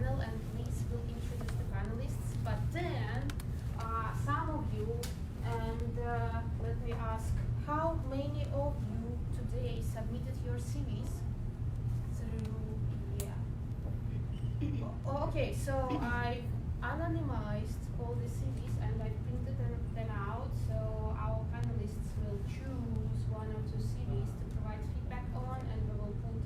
panel, and Liz will introduce the panelists. But then, some of you, and let me ask, how many of you today submitted your CVs through, okay, so I anonymized all the CVs and I printed them out, so our panelists will choose one or two CVs to provide feedback on, and we will put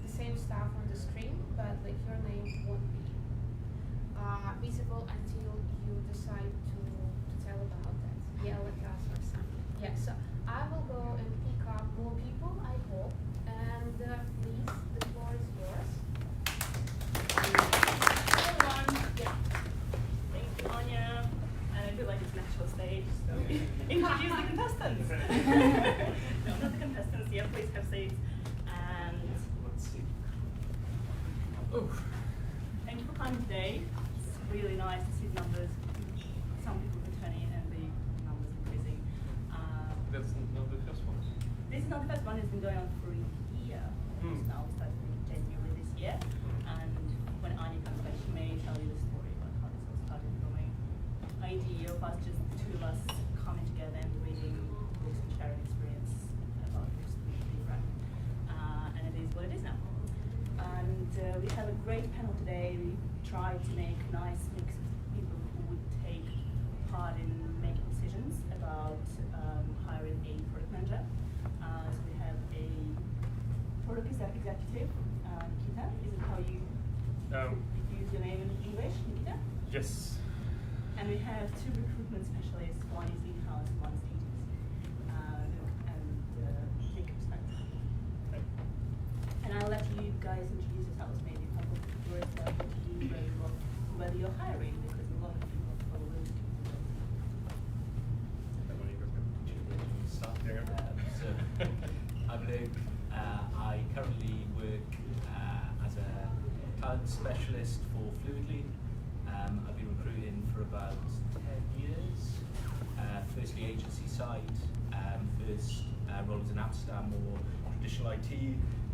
the same stuff on the screen, but like your name won't be visible until you decide to tell about that, yell at us or something. Yeah, so I will go and pick up more people, I hope, and please, the floor is yours. Yeah. Thank you, Anya. And I feel like it's an actual stage, so introduce the contestants. No, not the contestants. Yeah, please have seats. And let's see. Oh, thank you for coming today. It's really nice to see the numbers. Some people returning and the numbers increasing. That's not the first one. This is not the first one. It's been going on for a year. Now it started in January this year. And when Anya comes back, she may tell you the story about how this all started from an idea of us, just the two of us coming together and reading books and sharing experience about books we read. And it is what it is now. And we have a great panel today. We tried to make a nice mix of people who would take part in making decisions about hiring a product manager. So we have a product executive, Nikita. Is it how you use your name in English, Nikita? Yes. And we have two recruitment specialists. One is in-house, one is agency. And take perspective. Okay. And I'll let you guys introduce yourselves, maybe a couple of words about what you do, whether you're hiring, because a lot of people are willing to do that. So, I'm Luke. I currently work as a talent specialist for Fluidly. I've been recruiting for about 10 years. Firstly agency side, first role was in Amsterdam, more traditional IT.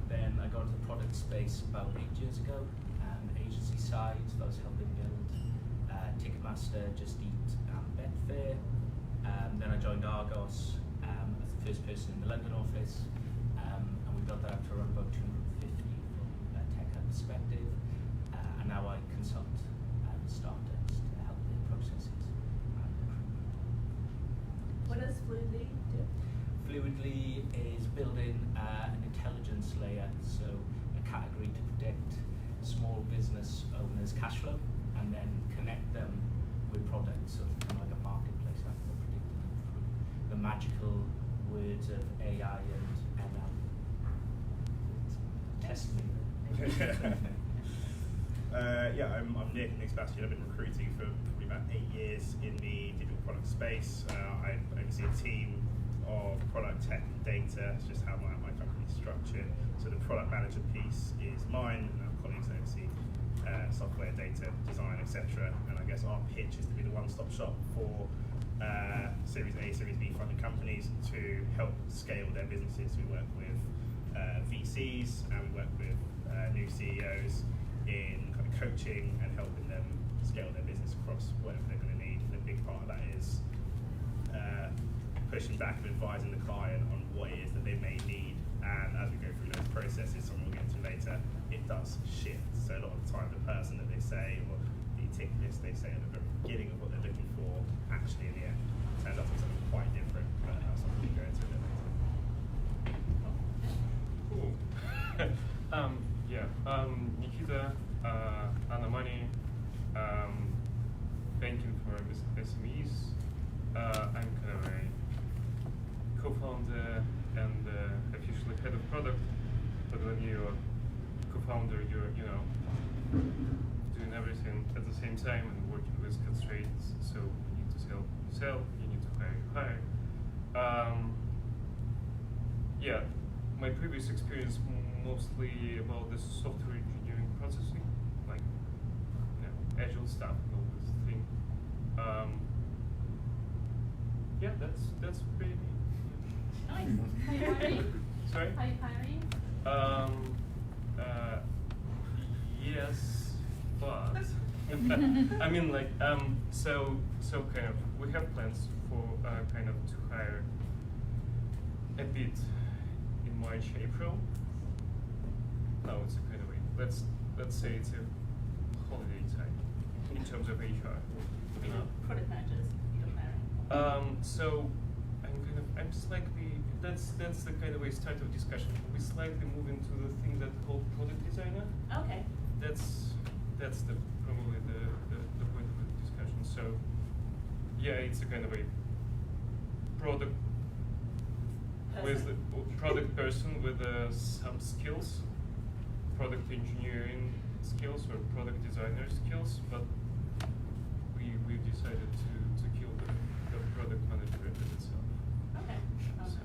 Then I got into the product space about 8 years ago. Agency side, so I was helping build Ticketmaster, Just Eat, and Betfair. Then I joined Argos as the first person in the London office, and we got that up to around about 250 from a tech perspective. And now I consult startups to help their processes and recruitment. What does Fluidly do? Fluidly is building an intelligence layer, so a category to predict small business owners' cash flow and then connect them with products, so it's kind of like a marketplace that will predict them through the magical words of AI and ML. Test me. Yeah, I'm Nick Sebastian. I've been recruiting for probably about 8 years in the digital product space. I oversee a team of product, tech, and data. It's just how my company is structured. So the product manager piece is mine, and our colleagues oversee software, data, design, etc. And I guess our pitch is to be the one-stop shop for Series A, Series B funded companies to help scale their businesses. We work with VCs and we work with new CEOs in kind of coaching and helping them scale their business across whatever they're going to need. And a big part of that is pushing back and advising the client on what it is that they may need. And as we go through those processes, something we'll get into later, it does shift. So a lot of the time the person that they say, or the tick list they say at the very beginning of what they're looking for, actually in the end turns out to be something quite different. But that's something we'll go into a bit later. Cool. Nikita, Anamani, banking for SMEs. I'm kind of a co-founder and officially head of product. But when you're co-founder, you're doing everything at the same time and working with constraints. So you need to sell, you need to hire. Yeah, my previous experience mostly about the software engineering processing, like agile stuff and all this thing. Yeah, that's pretty neat. Nice. Are you hiring? Sorry? Are you hiring? Yes, but I mean, like, so kind of, we have plans for kind of to hire a bit in March, April. No, it's a kind of let's say it's a holiday time in terms of HR. You know, product managers you're hiring. So I'm slightly, that's the kind of a start of discussion. We slightly move into the thing that called product designer. Okay. That's probably the point of the discussion. So yeah, it's a kind of a product product person with some skills, product engineering skills or product designer skills, but we decided to kill the product manager in itself. Okay. So,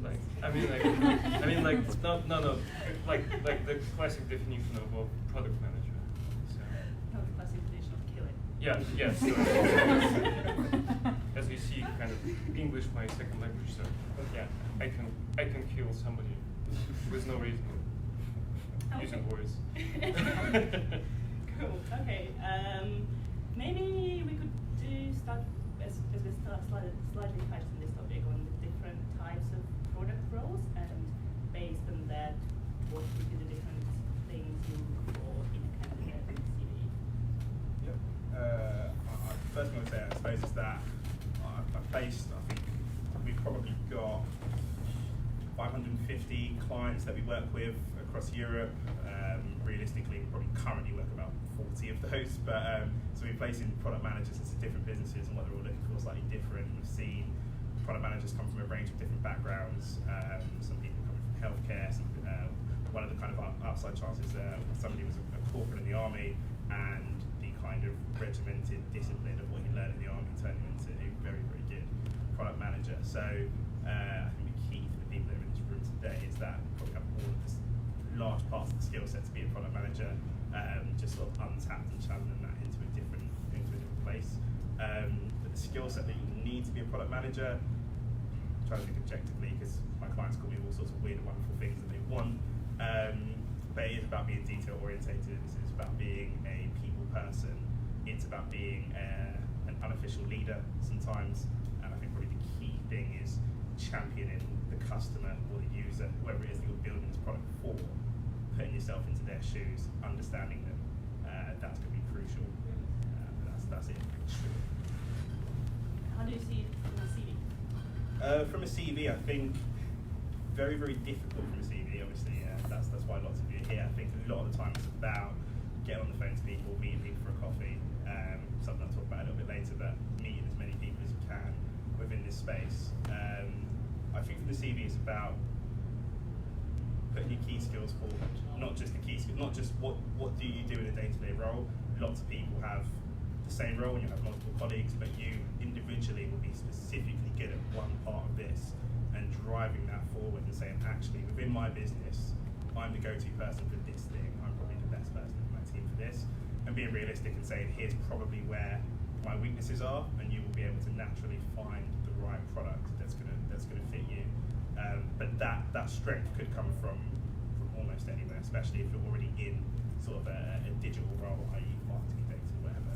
like no, like the classic definition of a product manager. So. Not the classic definition of killing. Yeah, yes. As you see, kind of English my second language, so yeah, I can kill somebody with no reason, using words. Cool. Okay. Maybe we could start as we slightly touched on this topic on the different types of product roles, and based on that, what would be the different things you look for in a candidate in CV? Yep. First thing I would say, I suppose, is that I've placed, I think we've probably got 550 clients that we work with across Europe. Realistically, we probably currently work about 40 of those, but so we place in product managers into different businesses, and what they're all looking for is slightly different. We've seen product managers come from a range of different backgrounds. Some people coming from healthcare. One of the kind of upside chances, somebody was a corporal in the army, and the kind of regimented discipline of what you learn in the army turned him into a very, very good product manager. So I think the key for the people that are in this room today is that we probably have all of this large parts of the skill set to be a product manager, just sort of untapped and channeling that into a different place. But the skill set that you need to be a product manager, I'm trying to think objectively, because my clients call me all sorts of weird and wonderful things that they want. But it is about being detail orientated. It's about being a people person. It's about being an unofficial leader sometimes. And I think probably the key thing is championing the customer or the user, whoever it is that you're building this product for, putting yourself into their shoes, understanding them. That's going to be crucial. That's it. How do you see it from a CV? From a CV, I think very, very difficult from a CV. Obviously, that's why lots of you are here. I think a lot of the time it's about getting on the phone to people, meeting people for a coffee. Something I'll talk about a little bit later, but meeting as many people as you can within this space. I think for the CV, it's about putting your key skills forward. Not just the key skills, not just what do you do in a day-to-day role. Lots of people have the same role, and you have multiple colleagues, but you individually will be specifically good at one part of this, and driving that forward and saying, actually, within my business, I'm the go-to person for this thing. I'm probably the best person in my team for this. And being realistic and saying, here's probably where my weaknesses are, and you will be able to naturally find the right product that's gonna fit you. But that strength could come from almost anywhere, especially if you're already in sort of a digital role, i.e. marketing, data, whatever.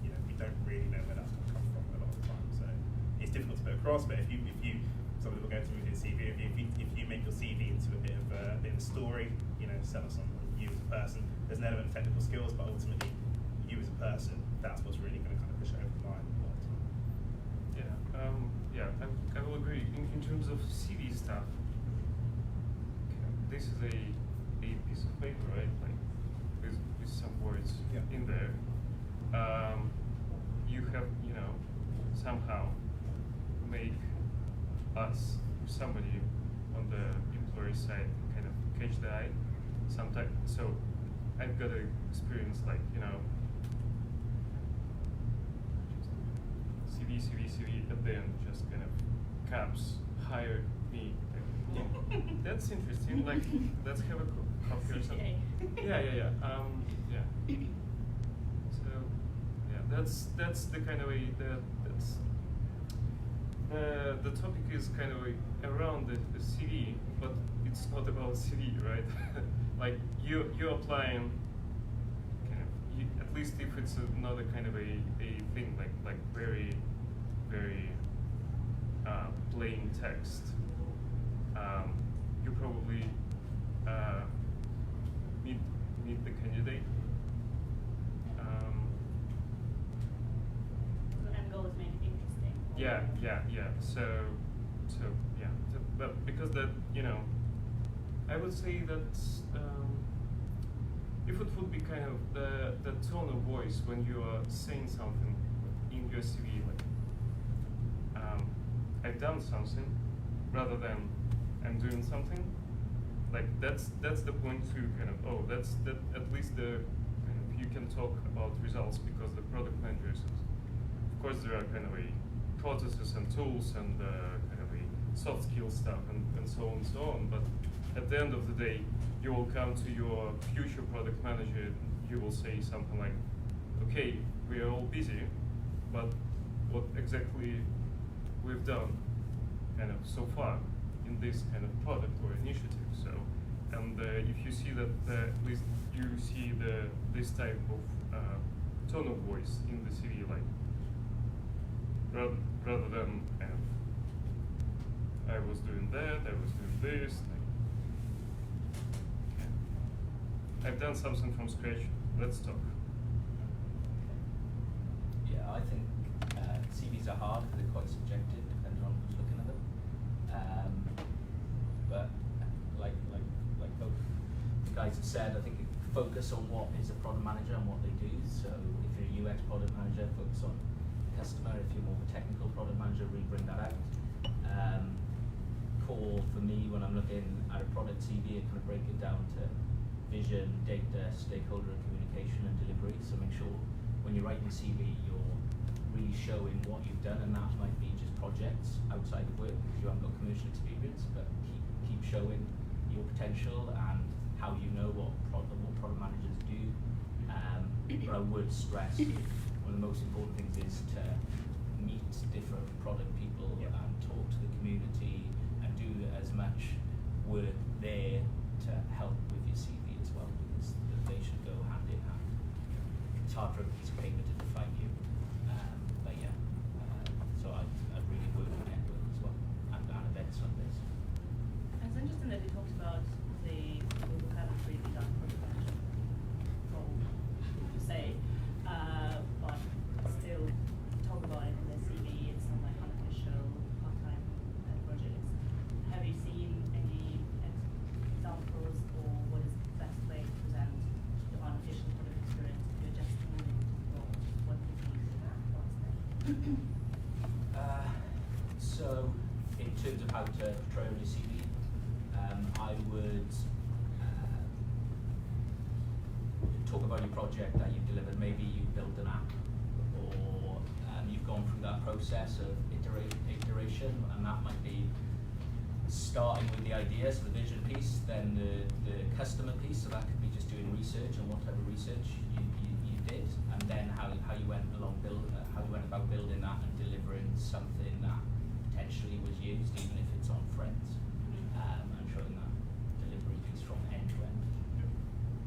We don't really know where that's going to come from a lot of the time. So it's difficult to put across. But if you some people go to read your CV. If you make your CV into a bit of a story, sell us on you as a person. There's an element of technical skills, but ultimately you as a person, that's what's really going to kind of push it over the line. I will agree. In terms of CV stuff, this is a piece of paper, right? Like with some words in there. You have, somehow make us, somebody on the employer side, kind of catch the eye. Sometimes, so I've got an experience like, CV at the end, just kind of caps hired me. Like, oh, that's interesting. Like, let's have a coffee or something. Yeah. So, that's the kind of a that's the topic is kind of around the CV, but it's not about CV, right? Like you're applying kind at least if it's another kind of a thing like very plain text, you probably meet the candidate. So the end goal is make it interesting. Yeah. So yeah, but because that, I would say that if it would be kind of the tone of voice when you are saying something in your CV, like I've done something, rather than I'm doing something, like that's the point to kind of that's at least the kind of you can talk about results because the product manager says. Of course, there are kind of a processes and tools and kind of a soft skill stuff and so on and so on. But at the end of the day, you will come to your future product manager. You will say something like, "Okay, we are all busy, but what exactly we've done, kind of so far, in this kind of product or initiative." So, and if you see that at least you see this type of tone of voice in the CV, like rather than kind of I was doing that, I was doing this. I've done something from scratch. Let's talk. Yeah, I think CVs are hard because they're quite subjective depending on who's looking at them. But like both the guys have said, I think focus on what is a product manager and what they do. So if you're a UX product manager, focus on customer. If you're more of a technical product manager, really bring that out. Core for me when I'm looking at a product CV, I kind of break it down to vision, data, stakeholder communication and delivery. So make sure when you're writing a CV, you're really showing what you've done, and that might be just projects outside of work because you haven't got commercial experience, but keep showing your potential and how you know what product managers do. But I would stress one of the most important things is to meet different product people and talk to the community and do as much work there to help with your CV as well, because they should go hand in hand. It's hard for a piece of paper to define you, but yeah. So I really work on network as well and events like this. And it's interesting that you talked about the people who haven't really done product management role, to say, but still talk about it in their CV. It's not like unofficial part-time projects. Have you seen any examples, or what is the best way to present your unofficial product experience if you're just moving into the role? What would be what's there? So in terms of how to portray on your CV, I would talk about your project that you've delivered. Maybe you built an app, or you've gone through that process of iteration, and that might be starting with the idea, so the vision piece, then the customer piece, so that could be just doing research and what type of research you did, and then how you went along how you went about building that and delivering something that potentially was used, even if it's on Friends, and showing that delivery piece from end to end.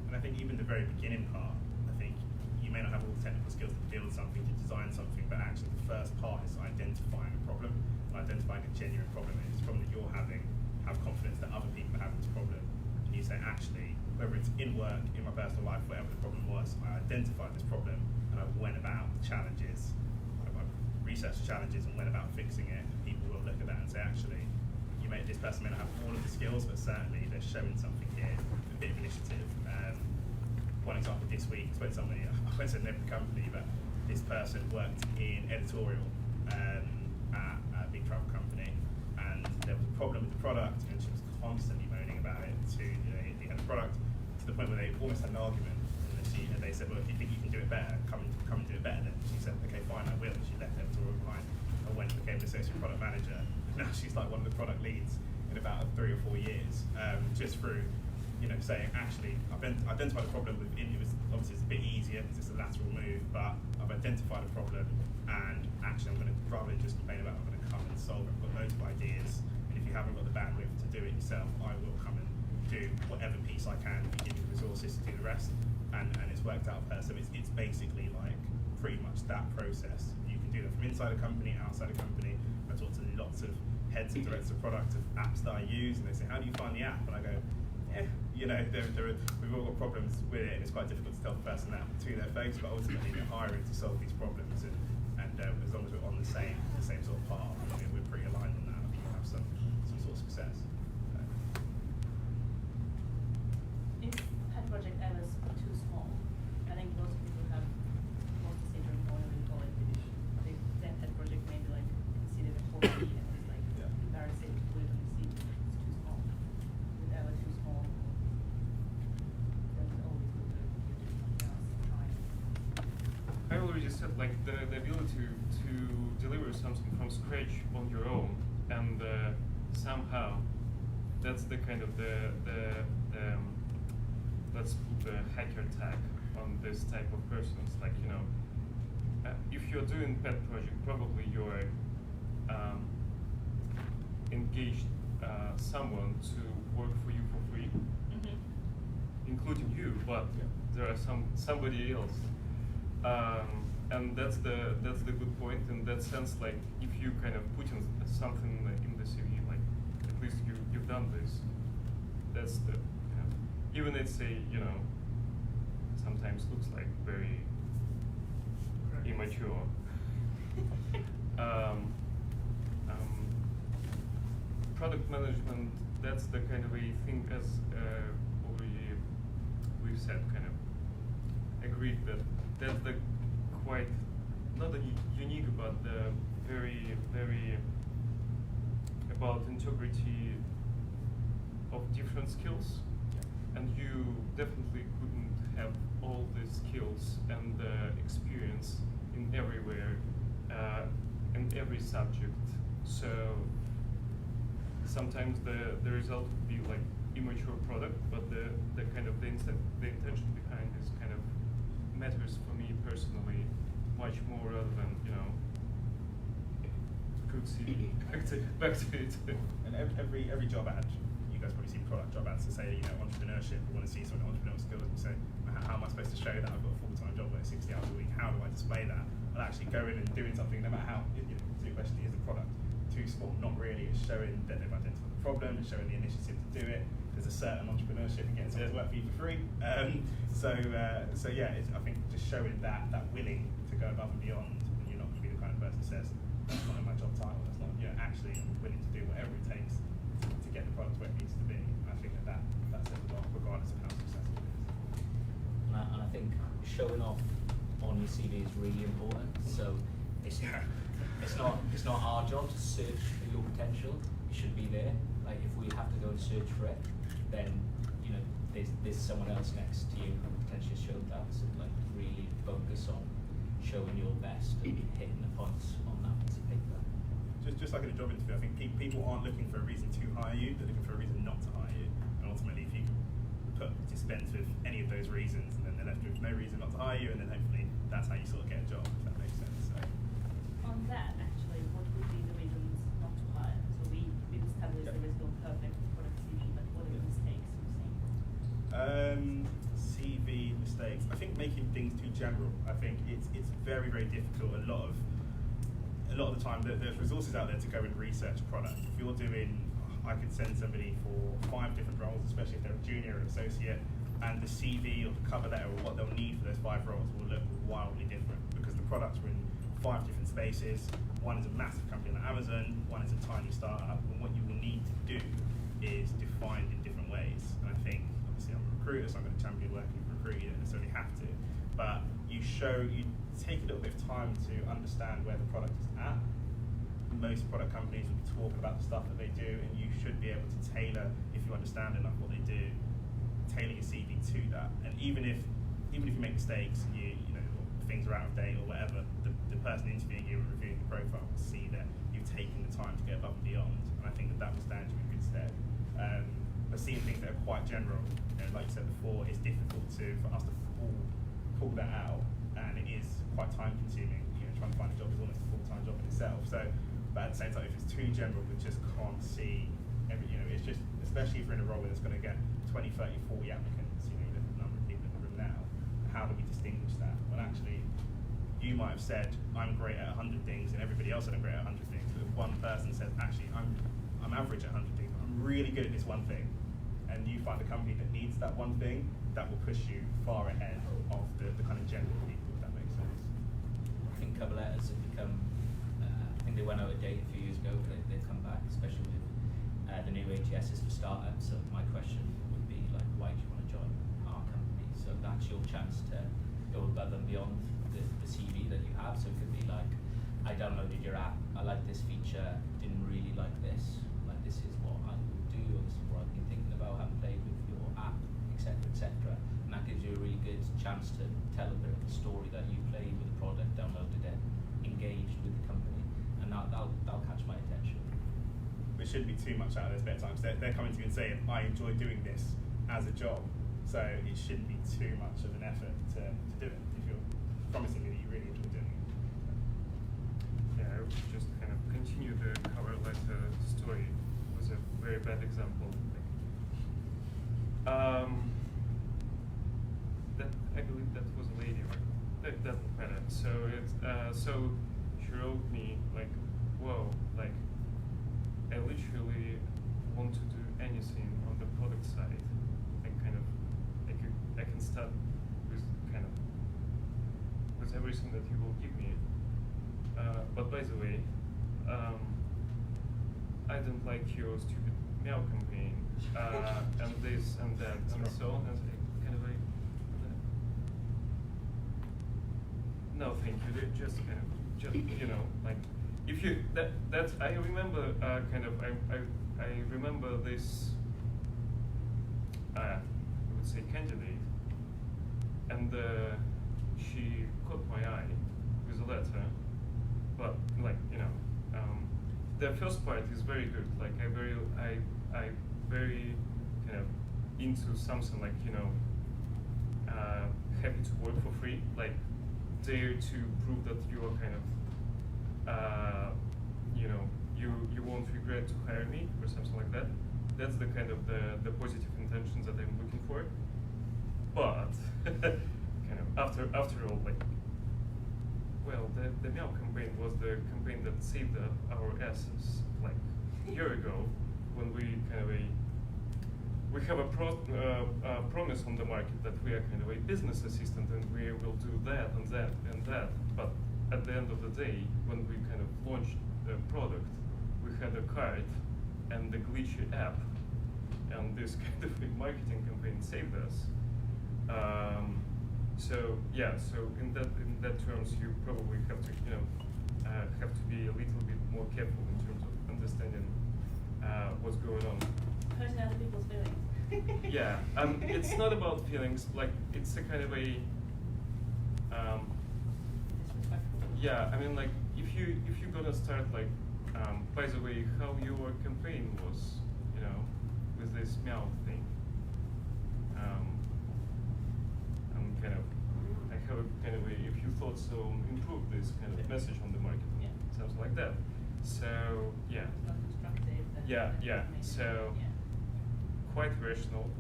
And I think even the very beginning part, I think you may not have all the technical skills to build something, to design something, but actually the first part is identifying a problem, identifying a genuine problem. And it's a problem that you're having, have confidence that other people are having this problem. And you say, actually, whether it's in work, in my personal life, whatever the problem was, I identified this problem and I went about the challenges, I researched the challenges and went about fixing it. And people will look at that and say, actually, this person may not have all of the skills, but certainly they're showing something here, a bit of initiative. One example this week, I spoke to somebody, I won't say the name of the company, but this person worked in editorial at a big travel company, and there was a problem with the product, and she was constantly moaning about it to the head of product, to the point where they almost had an argument, and they said, well, if you think you can do it better, come and do it better then. She said, okay, fine, I will, and she left editorial behind and went and became an associate product manager. Now she's like one of the product leads in about 3 or 4 years, just through saying, actually, I've identified a problem within it. Was obviously it's a bit easier because it's a lateral move, but I've identified a problem, and actually I'm going to, rather than just complain about it, I'm going to come and solve it. I've got loads of ideas, and if you haven't got the bandwidth to do it yourself, I will come and do whatever piece I can and give you the resources to do the rest, and it's worked out of her. So it's basically like pretty much that process. You can do that from inside a company, outside a company. I talk to lots of heads and directors of product of apps that I use, and they say, how do you find the app? And I go, we've all got problems with it, and it's quite difficult to tell the person that to their face, but ultimately they're hiring to solve these problems, and as long as we're on the same sort of path, we're pretty aligned on that. I think we'll have some sort of success. Is pet project ever too small? I think lots of people have most syndrome or we call it their pet project maybe like considered a hobby and it's like embarrassing to put it on the CV. It's too small. Is it ever too small? Then it's always good to do something else, try. I already said like the ability to deliver something from scratch on your own, and somehow that's the kind of the let's put the hacker tag on this type of persons. Like if you're doing pet project, probably you're engaged someone to work for you for free, including you, but there are somebody else. And that's the good point in that sense. Like if you kind of put in something in the CV, like at least you've done this. That's the even it's a sometimes looks like very immature. Product management. That's the kind of a thing as already we've said, kind of agreed that that's the quite not a unique, but the very about integrity of different skills, and you definitely couldn't have all the skills and the experience in everywhere, in every subject. So sometimes the result would be like immature product, but the kind of the intention behind is kind of matters for me personally much more rather than good CV. Back to it. And every job ad, you guys probably see product job ads to say entrepreneurship. We want to see some entrepreneurial skills, and you say, how am I supposed to show that I've got a full-time job where 60 hours a week? How do I display that? I'll actually go in and doing something, no matter how. To your question, is the product too small? Not really. It's showing that they've identified the problem. It's showing the initiative to do it. There's a certain entrepreneurship in getting someone to work for you for free. So yeah, I think just showing that willing to go above and beyond, and you're not going to be the kind of person who says, that's not in my job title, that's not, actually willing to do whatever it takes to get the product where it needs to be. I think that says a lot, regardless of how successful it is. And I think showing off on your CV is really important. So it's not our job to search for your potential. It should be there. Like if we have to go and search for it, then there's someone else next to you who potentially showed that. So like really focus on showing your best and hitting the points on that piece of paper. Just like in a job interview, I think people aren't looking for a reason to hire you, they're looking for a reason not to hire you. And ultimately, if you dispense with any of those reasons, and then they're left with no reason not to hire you, and then hopefully that's how you sort of get a job, if that makes sense. So. On that, actually, what would be the reasons not to hire? So we've established there is no perfect product CV, but what are the mistakes you think? CV mistakes. I think making things too general. I think it's very difficult. A lot of the time, there's resources out there to go and research a product. If you're doing, I could send somebody for 5 different roles, especially if they're a junior or associate, and the CV or the cover letter or what they'll need for those 5 roles will look wildly different because the products were in 5 different spaces. One is a massive company like Amazon, one is a tiny startup, and what you will need to do is defined in different ways. And I think, obviously I'm a recruiter, so I'm going to champion working with a recruiter, you don't necessarily have to, but you take a little bit of time to understand where the product is at. Most product companies will be talking about the stuff that they do, and you should be able to tailor, if you understand enough what they do, tailor your CV to that. And even if you make mistakes and you know things are out of date or whatever, the person interviewing you and reviewing the profile will see that you've taken the time to get above and beyond, and I think that will stand you in good stead. But seeing things that are quite general, like you said before, it's difficult for us to pull that out, and it is quite time consuming. Trying to find a job is almost a full-time job in itself. So, but at the same time, if it's too general, we just can't see it's just, especially if you're in a role where it's going to get 20, 30, 40 applicants, there's a number of people in the room now. How how do we distinguish that? Well, actually, you might have said, I'm great at 100 things, and everybody else said I'm great at 100 things. But if one person says, actually, I'm average at 100 things, I'm really good at this one thing, and you find a company that needs that one thing, that will push you far ahead of the kind of general people, if that makes sense. I think cover letters have become, I think they went out of date a few years ago, but they've come back, especially with the new ATSs for startups. So my question would be like, why do you want to join our company? So that's your chance to go above and beyond the CV that you have. So it could be like, I downloaded your app, I like this feature, didn't really like this. Like this is what I would do, or this is what I've been thinking about, haven't played with your app, etc., etc. And that gives you a really good chance to tell a bit of the story that you played with the product, downloaded it, engaged with the company, and that'll catch my attention. There shouldn't be too much out of their spare time. So they're coming to you and saying, I enjoy doing this as a job. So it shouldn't be too much of an effort to do it if you're promising me that you really enjoy doing it. Yeah, I would just kind of continue the cover letter story. It was a very bad example. That I believe that was a lady, right? That doesn't matter. So it's so she wrote me like, whoa, like I literally want to do anything on the product side, and kind of I can start with kind of with everything that you will give me. But by the way, I don't like your stupid mail campaign, and this and that and so on. And kind of like, no, thank you. Just kind of, just you know, like if you that's I remember kind of I remember this. I would say candidate, and she caught my eye with a letter. But like you know, the first part is very good. Like I very kind of into something like you know, happy to work for free. Like dare to prove that you are kind of you know you won't regret to hire me or something like that. That's the kind of the positive intentions that I'm looking for. But kind of after all like. Well, the mail campaign was the campaign that saved our asses like a year ago, when we kind of we have a promise on the market that we are kind of a business assistant and we will do that and that and that. But at the end of the day, when we kind of launched the product, we had a cart and the glitchy app, and this kind of a marketing campaign saved us. So yeah, so in that terms, you probably have to have to be a little bit more careful in terms of understanding what's going on. Hurting other people's feelings. Yeah, it's not about feelings. Like it's a kind of a yeah. I mean, like if you're gonna start like by the way, how your campaign was, you know, with this meow thing. And kind of, I have a kind of a, if you thought so, improve this kind of message on the market, Yeah. something like that. So yeah. It's not constructive. Yeah, yeah. So quite rational,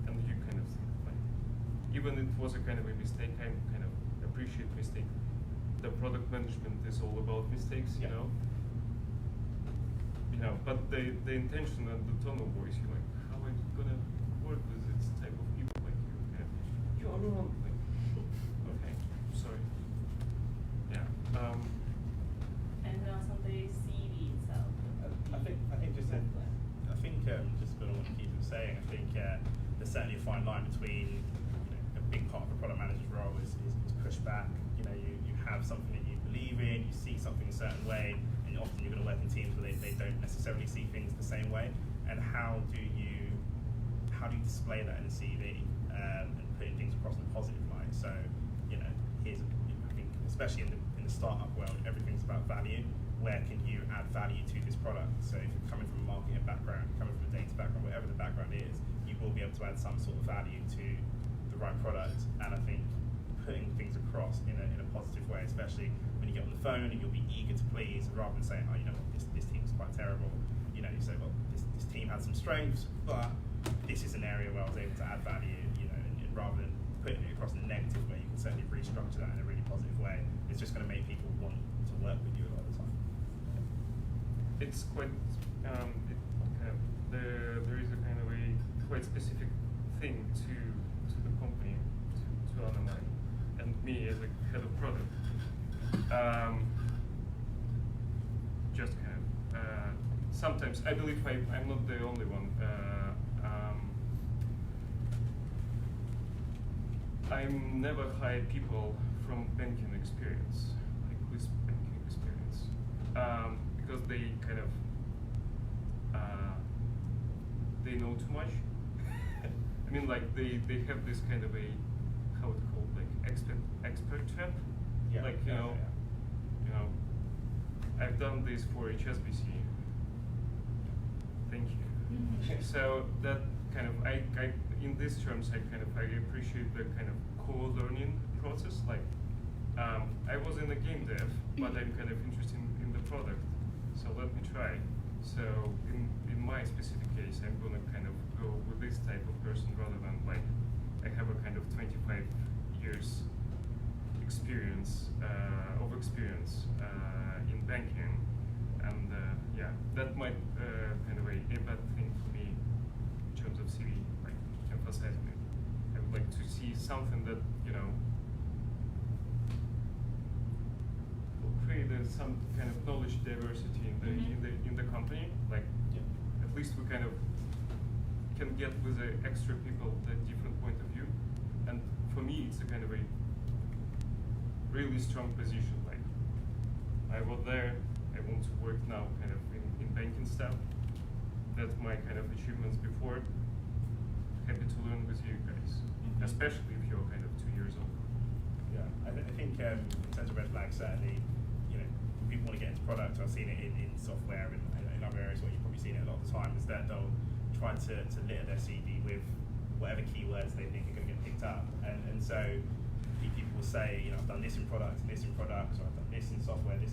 and you kind of think like, even it was a kind of a mistake, I kind of appreciate mistake. The product management is all about mistakes, you know. You know, but the intention and the tone of voice, you're like, how are you gonna work with this type of people like you? Yeah. You're wrong. Like, okay, sorry. Yeah. And also the CV itself. I think just what I want to keep saying, I think there's certainly a fine line between a big part of a product manager's role is pushback. You know, you have something that you believe in, you see something a certain way, and often you're going to work in teams where they don't necessarily see things the same way. And how do you display that in the CV and putting things across in a positive light? So I think especially in the startup world, everything's about value. Where can you add value to this product? So if you're coming from a marketing background, coming from a data background, whatever the background is, you will be able to add some sort of value to the right product. And I think putting things across in a positive way, especially when you get on the phone and you'll be eager to please, rather than saying, oh, you know what, this team's quite terrible. You know, you say, well, this team has some strengths, but this is an area where I was able to add value. You know, and rather than putting it across in a negative way, you can certainly restructure that in a really positive way, it's just going to make people want to work with you a lot of the time. It's quite there is a kind of a quite specific thing to the company, to Anna and me as a head of product. Just kind of sometimes I believe I'm not the only one. I never hire people from banking experience, like with banking experience, because they kind of they know too much. I mean, like they have this kind of a how it's called, like expert trap. Yeah. Like you know, I've done this for HSBC. Thank you. So that kind of I in these terms I appreciate the kind of co-learning process. Like I was in the game dev, but I'm kind of interested in the product. So let me try. So in my specific case, I'm gonna kind of go with this type of person rather than like I have a kind of 25 years experience in banking, and yeah, that might kind of a bad thing for me in terms of CV, like emphasizing it. I would like to see something that will create some kind of knowledge diversity in the company. Like at least we kind of can get with the extra people that different point of view, and for me it's a kind of a really strong position. Like I was there, I want to work now kind of in banking stuff. That's my kind of achievements before. Happy to learn with you guys, especially if you're kind of 2 years old. Yeah, I think in terms of red flags, certainly, when people want to get into product, I've seen it in software and in other areas where you've probably seen it a lot of the time, is that they'll try to litter their CV with whatever keywords they think are going to get picked up. And so people will say, I've done this in product, or I've done this in software, and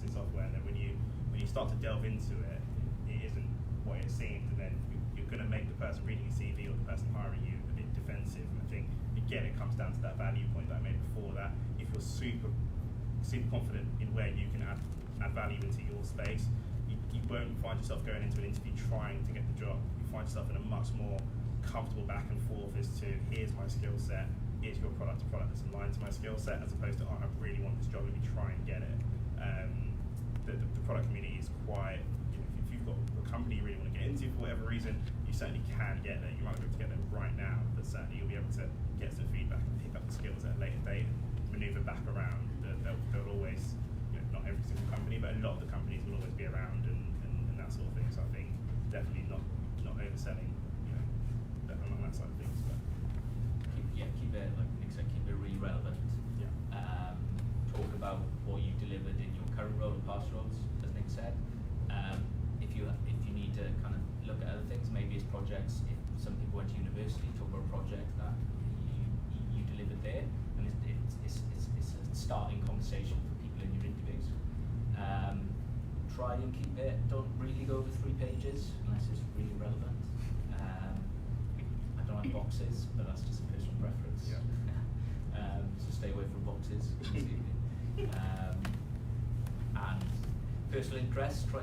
then when you start to delve into it, it isn't what it seems, and then you're going to make the person reading your CV or the person hiring you a bit defensive. And I think again it comes down to that value point that I made before, that if you're super confident in where you can add value into your space, you won't find yourself going into an interview trying to get the job. You find yourself in a much more comfortable back and forth as to, here's my skill set, here's your product that's aligned to my skill set, as opposed to, I really want this job, let me try and get it. The product community is quite, if you've got a company you really want to get into for whatever reason, you certainly can get there. You might not be able to get there right now, but certainly you'll be able to get some feedback and pick up the skills at a later date and maneuver back around. They'll always, not every single company, but a lot of the companies will always be around and that sort of thing. So I think definitely not overselling, on that side of things. But keep it, like Nick said, keep it really relevant. yeah. Talk about what you delivered in your current role and past roles, as Nick said. If you need to kind of look at other things, maybe it's projects. If some people went to university, talk about a project that you delivered there, and it's a starting conversation for people in your interviews. Try and keep it. Don't really go over 3 pages unless it's really relevant. I don't like boxes, but that's just a personal preference. Yeah. So stay away from boxes. And personal interests, try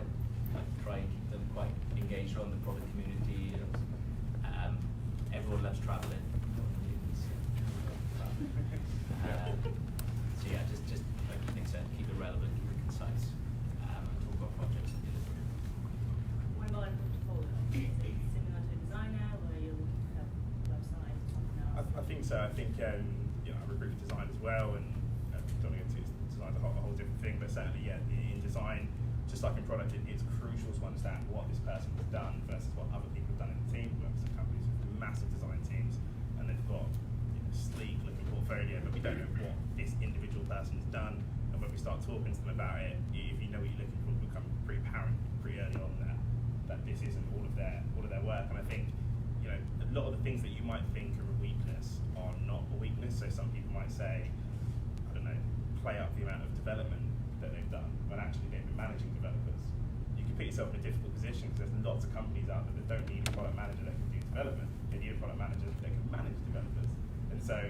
and keep them quite engaged around the product community. Everyone loves traveling. So yeah, just like Nick said, keep it relevant, keep it concise, and talk about projects and delivery. What about a portfolio? Is it similar to a designer, where you're looking to have a website or something else? I think so. I think I recruit for design as well, and don't want to get into design's a whole different thing, but certainly in design, just like in product, it's crucial to understand what this person has done versus what other people have done in the team. We work with some companies with massive design teams, and they've got sleek looking portfolio, but we don't know what this individual person has done. And when we start talking to them about it, if you know what you're looking for, it will become pretty apparent pretty early on that this isn't all of their work. And I think a lot of the things that you might think are a weakness are not a weakness. So some people might say, I don't know, play up the amount of development that they've done, when actually they've been managing developers. You can put yourself in a difficult position because there's lots of companies out there that don't need a product manager that can do development. They need a product manager that can manage developers. And so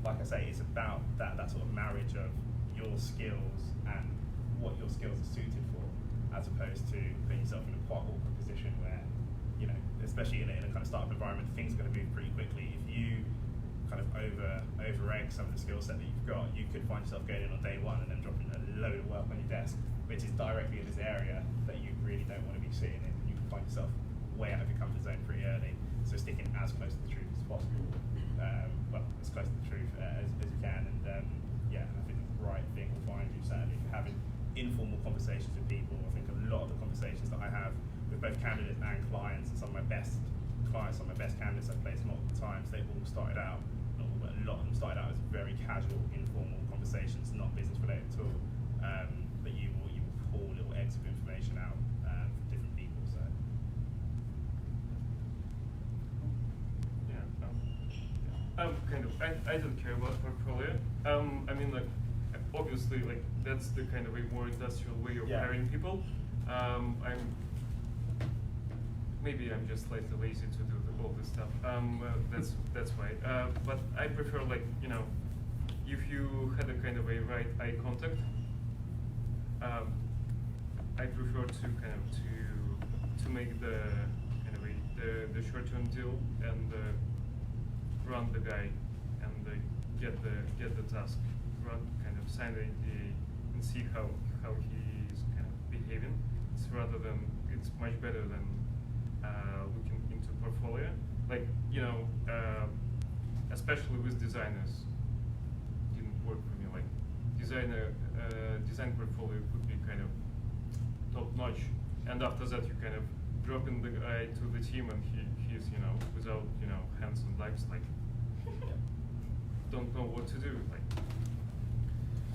like I say, it's about that sort of marriage of your skills and what your skills are suited for, as opposed to putting yourself in a quite awkward position where, you know, especially in a kind of startup environment, things are going to move pretty quickly. If you kind of over egg some of the skill set that you've got, you could find yourself going in on day one and then dropping a load of work on your desk, which is directly in this area that you really don't want to be sitting in. You can find yourself way out of your comfort zone pretty early. So sticking as close to the truth as possible, well, as close to the truth as you can, and yeah, I think the right thing will find you. Certainly, if you're having informal conversations with people, I think a lot of the conversations that I have with both candidates and clients, and some of my best clients, some of my best candidates I've placed multiple times, they've all started out, not all, but a lot of them started out as very casual, informal conversations, not business related at all. But you will pull little eggs of information out from different people. So I don't care about portfolio. I mean, like, obviously, like, that's the kind of a more industrial way of hiring people. Maybe I'm just slightly lazy to do all this stuff. That's why. But I prefer, like, you know, if you had a kind of a right eye contact, I prefer to kind of to make the kind of the short-term deal and run the guy and get the task, run kind of sign the NDA and see how he's kind of behaving. It's much better than looking into portfolio. Like, you know, especially with designers, didn't work for me. Like, design portfolio could be kind of top notch, and after that you kind of drop in the guy to the team, and he's, you know, without, you know, hands and legs, like, don't know what to do, like.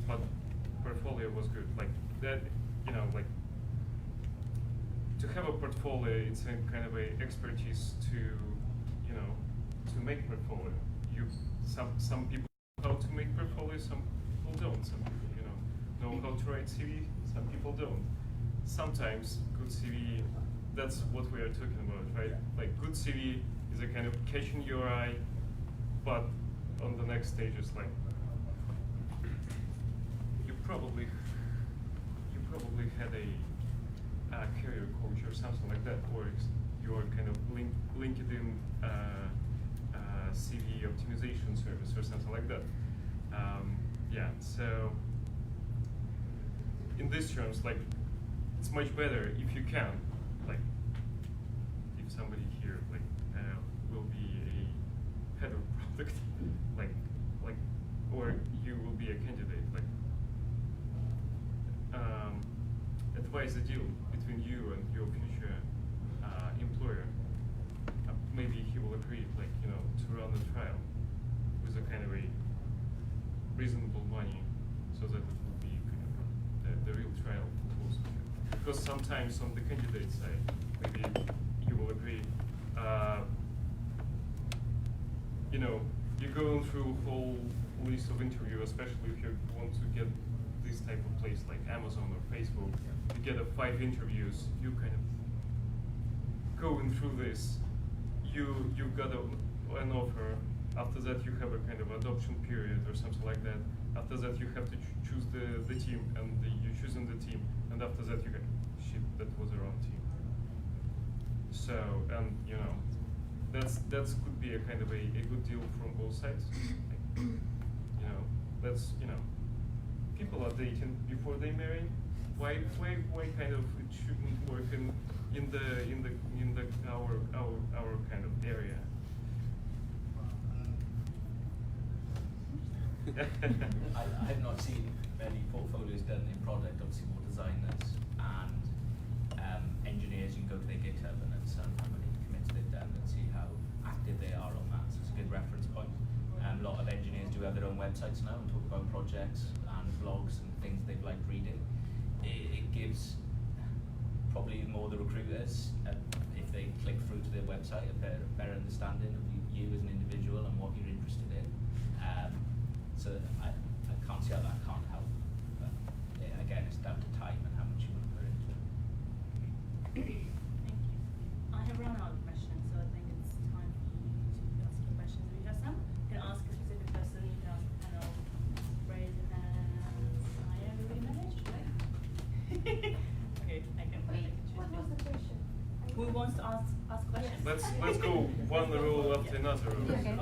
But portfolio was good, like that, you know, like, to have a portfolio, it's a kind of a expertise to, you know, to make portfolio. Some people know how to make portfolio, some people don't. Some people, you know how to write CV, some people don't. Sometimes good CV, that's what we are talking about, right? Like, good CV is a kind of catching your eye, but on the next stage is like, you probably had a career coach or something like that, or your kind of LinkedIn CV optimization service or something like that. Yeah, so in these terms, like, it's much better if you can, like, if somebody here, like, will be a head of product, like, or you will be a candidate, like, advise a deal between you and your future employer. Maybe he will agree, like, you know, to run a trial with a kind of a reasonable money, so that it will be kind of the real trial proposal. Because sometimes on the candidate side, maybe you will agree. You know, you're going through a whole list of interviews, especially if you want to get this type of place like Amazon or Facebook. You get 5 interviews. You kind of going through this. You've got an offer. After that, you have a kind of adoption period or something like that. After that, you have to choose the team, and you're choosing the team. And after that, you get, shit, that was the wrong team. So, and you know, that's could be a kind of a good deal from both sides. Like, you know, that's, you know, people are dating before they marry. Why kind of it shouldn't work in our kind of area? I have not seen many portfolios done in product, obviously more designers and engineers. You can go to their GitHub and understand how many commits they've done and see how active they are on that. So it's a good reference point. A lot of engineers do have their own websites now and talk about projects and blogs and things they've liked reading. It gives probably more the recruiters, if they click through to their website, a better understanding of you as an individual and what you're interested in. So I can't see how that can't help. But yeah, again, it's down to time and how much you want to put into it. Thank you. I have run out of questions, so I think it's time for you to ask your questions if you have some. You can ask a specific person, you can ask wants to ask questions? Let's go one rule after another rule. Okay.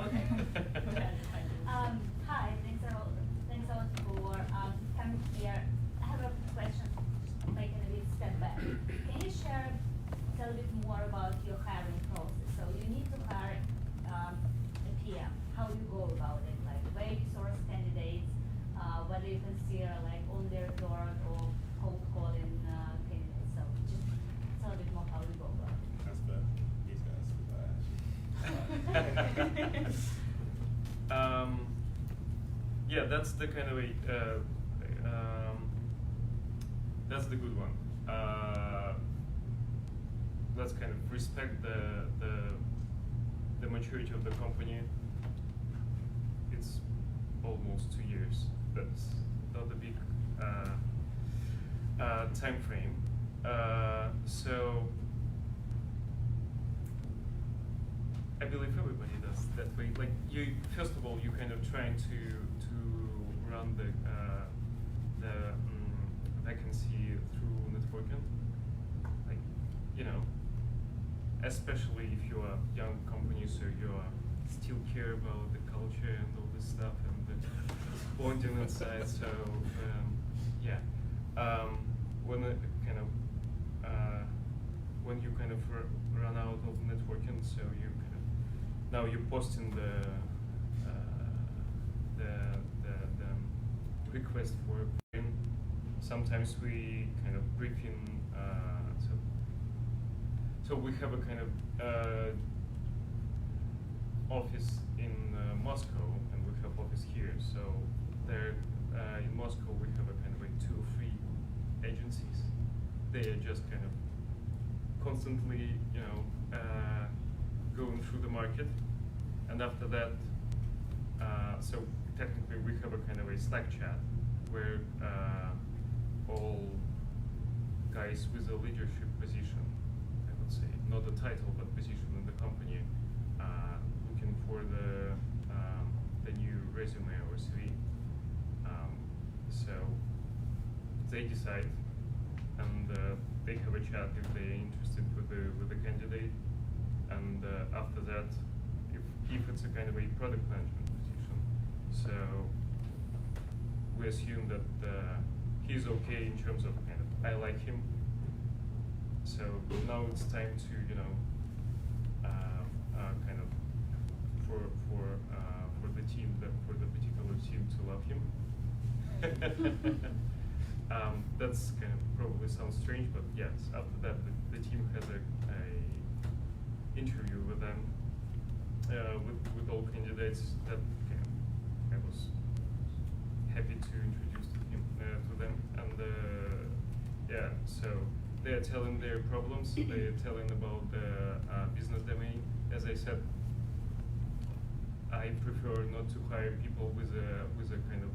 Hi, thanks a lot for coming here. I have a question, taking a bit step back. Can you tell a bit more about your hiring process? So you need to hire a PM. How do you go about it? Like where you source candidates, whether you consider like on their door or cold calling candidates. So just tell a bit more how you go about it. That's for these guys. Yeah, that's the kind of that's the good one. Let's kind of respect the maturity of the company. It's almost 2 years. That's not a big time frame. So I believe everybody does that way. Like you, first of all, you kind of trying to run the vacancy through networking. Like, you know, especially if you're a young company, so you still care about the culture and all this stuff and the bonding inside. So yeah, when it kind of when you kind of run out of networking, so you kind of now you're posting the request for. Sometimes we kind of brief in. So we have a kind of office in Moscow, and we have office here. So there in Moscow we have a kind of like 2 or 3 agencies. They are just kind of constantly, you know, going through the market, and after that, so technically we have a kind of a Slack chat where all guys with a leadership position, I would say, not a title but position in the company, looking for the new resume or CV. So they decide, and they have a chat if they're interested with the candidate, and after that, if it's a kind of a product management position, so we assume that he's okay in terms of kind of I like him. So now it's time to, you know, kind of for the team, for the particular team to love him. That's kind of probably sounds strange, but yes. After that, the team has a interview with them, with all candidates that kind of I was happy to introduce to them, and yeah. So they are telling their problems. They are telling about the business domain. As I said, I prefer not to hire people with a kind of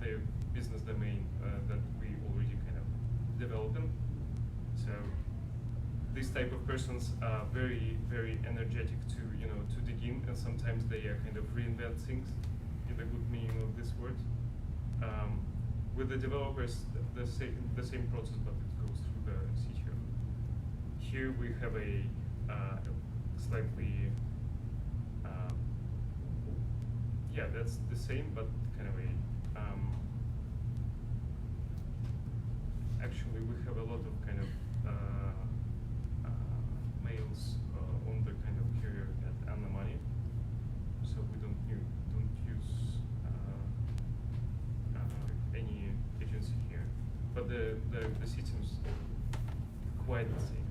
their business domain that we already kind of developing. So these type of persons are very, very energetic to, you know, to dig in, and sometimes they are kind of reinvent things in the good meaning of this word. With the developers, the same process, but it goes through the CTO. Here we have a slightly yeah, that's the same, but kind of a actually we have a lot of kind of mails on the kind of carrier at Anna Money, so we don't use any agency here, but the systems quite the same.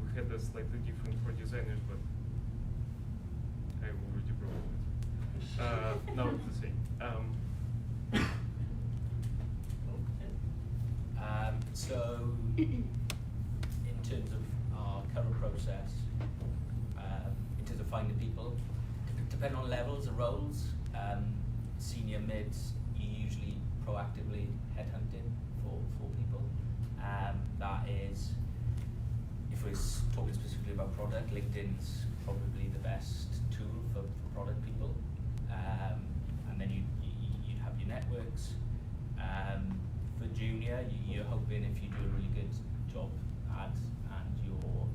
We had a slightly different for designers, but I already brought it. No, it's the same. So, in terms of our current process, in terms of finding people, depending on levels of roles, senior, mids, you usually proactively headhunting for people. That is, if we're talking specifically about product, LinkedIn's probably the best tool for product people. And then you have your networks. For junior, you're hoping if you do a really good job ad and your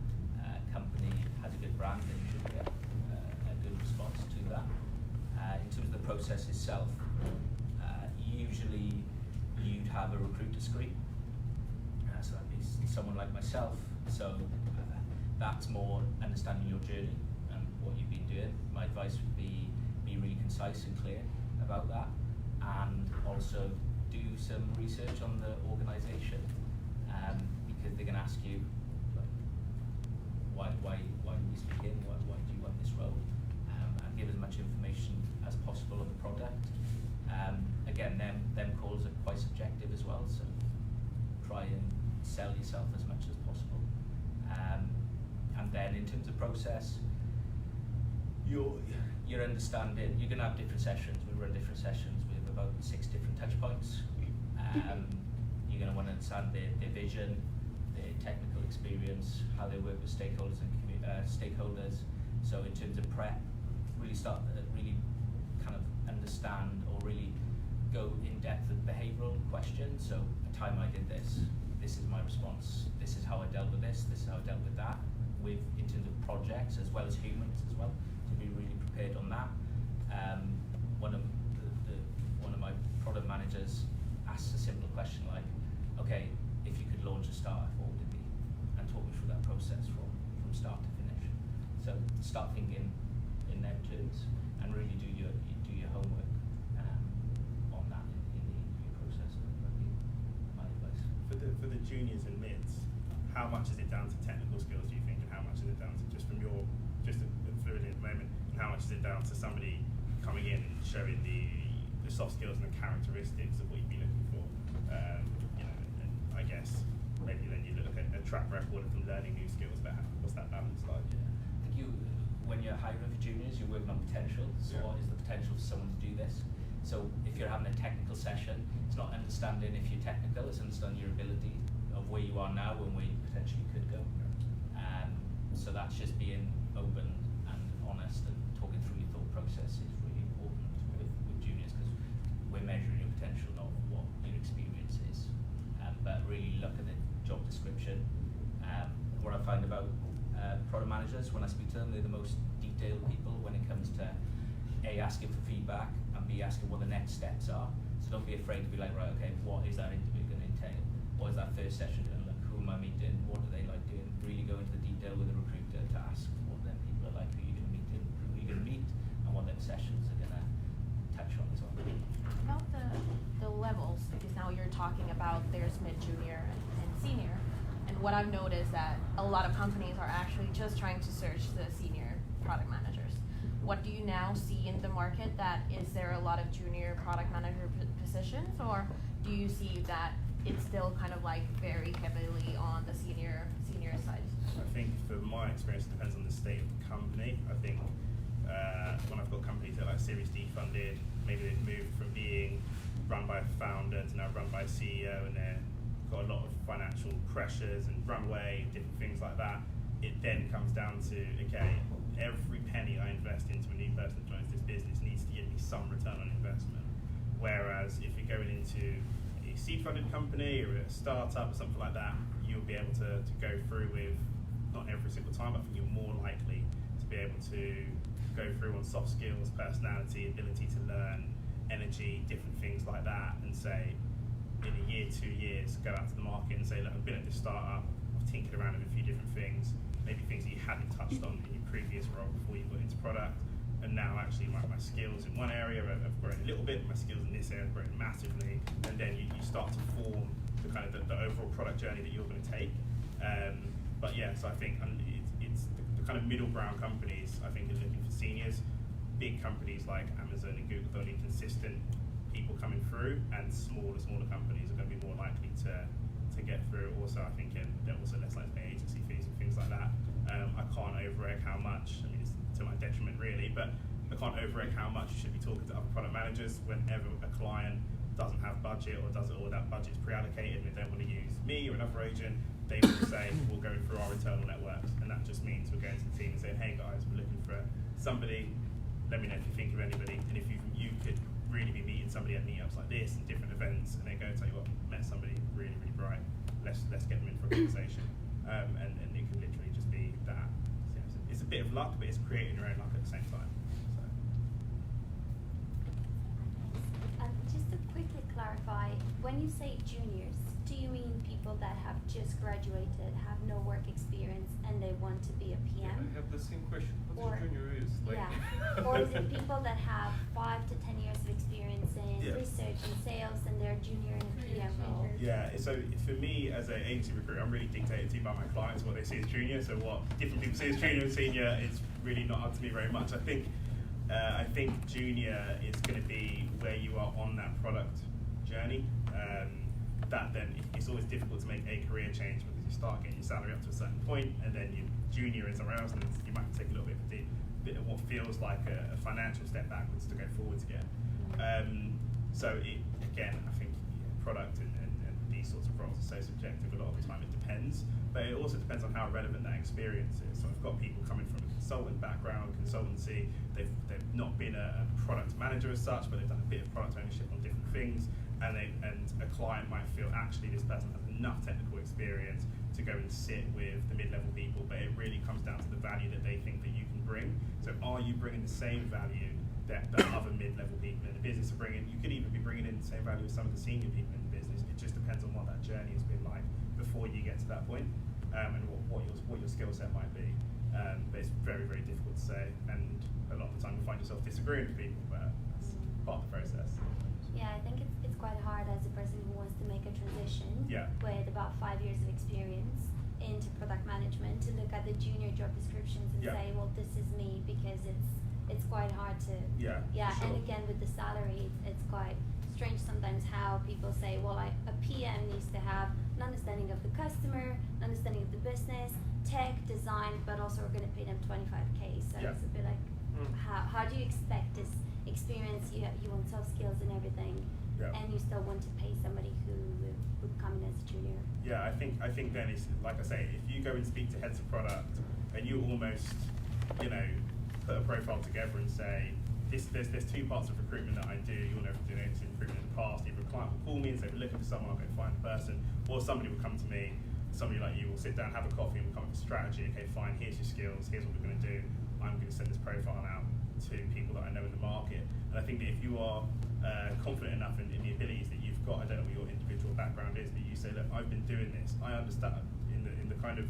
company has a good brand, then you should get a good response to that. In terms of the process itself, usually you'd have a recruiter screen, so that'd be someone like myself. So that's more understanding your journey and what you've been doing. My advice would be really concise and clear about that, and also do some research on the organisation, because they're going to ask you, like, why are we speaking? Why do you want this role? And give as much information as possible on the product. Again, them calls are quite subjective as well, so try and sell yourself as much as possible. And then in terms of process, you're understanding, you're going to have different sessions. We run different sessions. We have about 6 different touch points. You're going to want to understand their vision, their technical experience, how they work with stakeholders and stakeholders. So in terms of prep, really really kind of understand or really go in depth with behavioural questions. So the time I did this is my response. This is how I dealt with this is how I dealt with that. In terms of projects as well as humans as well, to be really prepared on that. One of my product managers asked a simple question like, okay, if you could launch a startup, what would it be? And talk me through that process from start to finish. So start thinking in them terms and really do your homework on that in the interview process. That'd be my advice. For the juniors and mids, how much is it down to technical skills, do you think, and how much is it down to just from your fluid at the moment, and how much is it down to somebody coming in and showing the soft skills and the characteristics of what you'd be looking for? And I guess maybe then you look at a track record of them learning new skills, but what's that balance like? I think when you're hiring for juniors, you're working on potential. So what is the potential for someone to do this? So if you're having a technical session, it's not understanding if you're technical, it's understanding your ability of where you are now and where you potentially could go. So that's just being open and honest and talking through your thought process is really important with juniors, because we're measuring your potential, not what your experience is. But really look at the job description. What I find about product managers, when I speak to them, they're the most detailed people when it comes to A, asking for feedback, and B, asking what the next steps are. So don't be afraid to be like, right, okay, what is that interview going to entail? What is that first session going to look? Who am I meeting? What do they like doing? Really go into the detail with the recruiter to ask what them people are like, who you're going to meet, who you're going to meet, and what them sessions are going to touch on as well. About the levels, because now you're talking about there's mid, junior, and senior. And what I've noticed that a lot of companies are actually just trying to search the senior product managers. What do you now see in the market? That is there a lot of junior product manager positions, or do you see that it's still kind of like very heavily on the senior side? I think for my experience, it depends on the state of the company. I think when I've got companies that are like Series D funded, maybe they've moved from being run by a founder to now run by a CEO, and they've got a lot of financial pressures and runway, different things like that. It then comes down to, okay, every penny I invest into a new person that joins this business needs to give me some return on investment. Whereas if you're going into a seed-funded company or a startup or something like that, you'll be able to go through with, not every single time, but I think you're more likely to be able to go through on soft skills, personality, ability to learn, energy, different things like that, and say, in a year, 2 years, go out to the market and say, look, I've been at this startup, I've tinkered around with a few different things, maybe things that you hadn't touched on in your previous role before you got into product, and now actually my skills in one area have grown a little bit, my skills in this area have grown massively, and then you start to form the kind of the overall product journey that you're going to take. But yeah, so I think it's the kind of middle ground companies, I think, are looking for seniors. Big companies like Amazon and Google don't need consistent people coming through, and smaller companies are going to be more likely to get through. Also, I think they're also less likely to pay agency fees and things like that. I can't over-egg how much, I mean, it's to my detriment really, but I can't over-egg how much you should be talking to other product managers whenever a client doesn't have budget or that budget's pre-allocated and they don't want to use me or another agent. They will say, we'll go through our internal networks, and that just means we're going to the team and saying, hey guys, we're looking for somebody, let me know if you think of anybody, and if you could really be meeting somebody at meetups like this and different events, and they go and tell you what, met somebody really, really bright, let's get them in for a conversation. And it can literally just be that. It's a bit of luck, but it's creating your own luck at the same time. Just to quickly clarify, when you say juniors, do you mean people that have just graduated, have no work experience, and they want to be a Yeah, PM? I have the same question. What Or- a junior is? Like, Yeah. Or is it people that have 5 to 10 years of experience in Yeah. research and sales, and they're junior in a PM role? Yeah, so for me as an agency recruiter, I'm really dictated to by my clients what they see as junior. So what different people see as junior and senior, it's really not up to me very much. I think junior is going to be where you are on that product journey. That then it's always difficult to make a career change because you start getting your salary up to a certain point, and then you junior in somewhere else, and you might take a little bit of what feels like a financial step backwards to go forwards again. So again, I think product and these sorts of roles are so subjective. A lot of the time it depends, but it also depends on how relevant that experience is. So I've got people coming from a consultant background, consultancy. They've not been a product manager as such, but they've done a bit of product ownership on different things. And a client might feel actually this person has enough technical experience to go and sit with the mid-level people, but it really comes down to the value that they think that you can bring. So are you bringing the same value that other mid-level people in the business are bringing? You could even be bringing in the same value as some of the senior people in the business. It just depends on what that journey has been like before you get to that point, and what your skill set might be. But it's very, very difficult to say, and a lot of the time you find yourself disagreeing with people, but that's part of the process. Yeah, I think it's quite hard as a person who wants to make a transition with about 5 years of experience into product management to look at the junior job descriptions and say, well, this is me, because it's quite hard to For and sure. again with the salary it's quite strange sometimes how people say, well, a PM needs to have an understanding of the customer, an understanding of the business, tech, design, but also we're going to pay them 25k. So it's a bit like, how do you expect this experience? You want soft skills and everything, and you still want to pay somebody who would come in as a junior. Yeah, I think then it's like I say, if you go and speak to heads of product and you almost, put a profile together and say, there's 2 parts of recruitment that I do. You'll know from doing agency recruitment in the past. Either a client will call me and say, we're looking for someone, I'll go find the person, or somebody will come to me, somebody like you will sit down, have a coffee, and we'll come up with a strategy. Okay, fine, here's your skills, here's what we're going to do. I'm going to send this profile out to people that I know in the market. And I think that if you are confident enough in the abilities that you've got, I don't know what your individual background is, but you say, look, I've been doing this, I understand in the kind of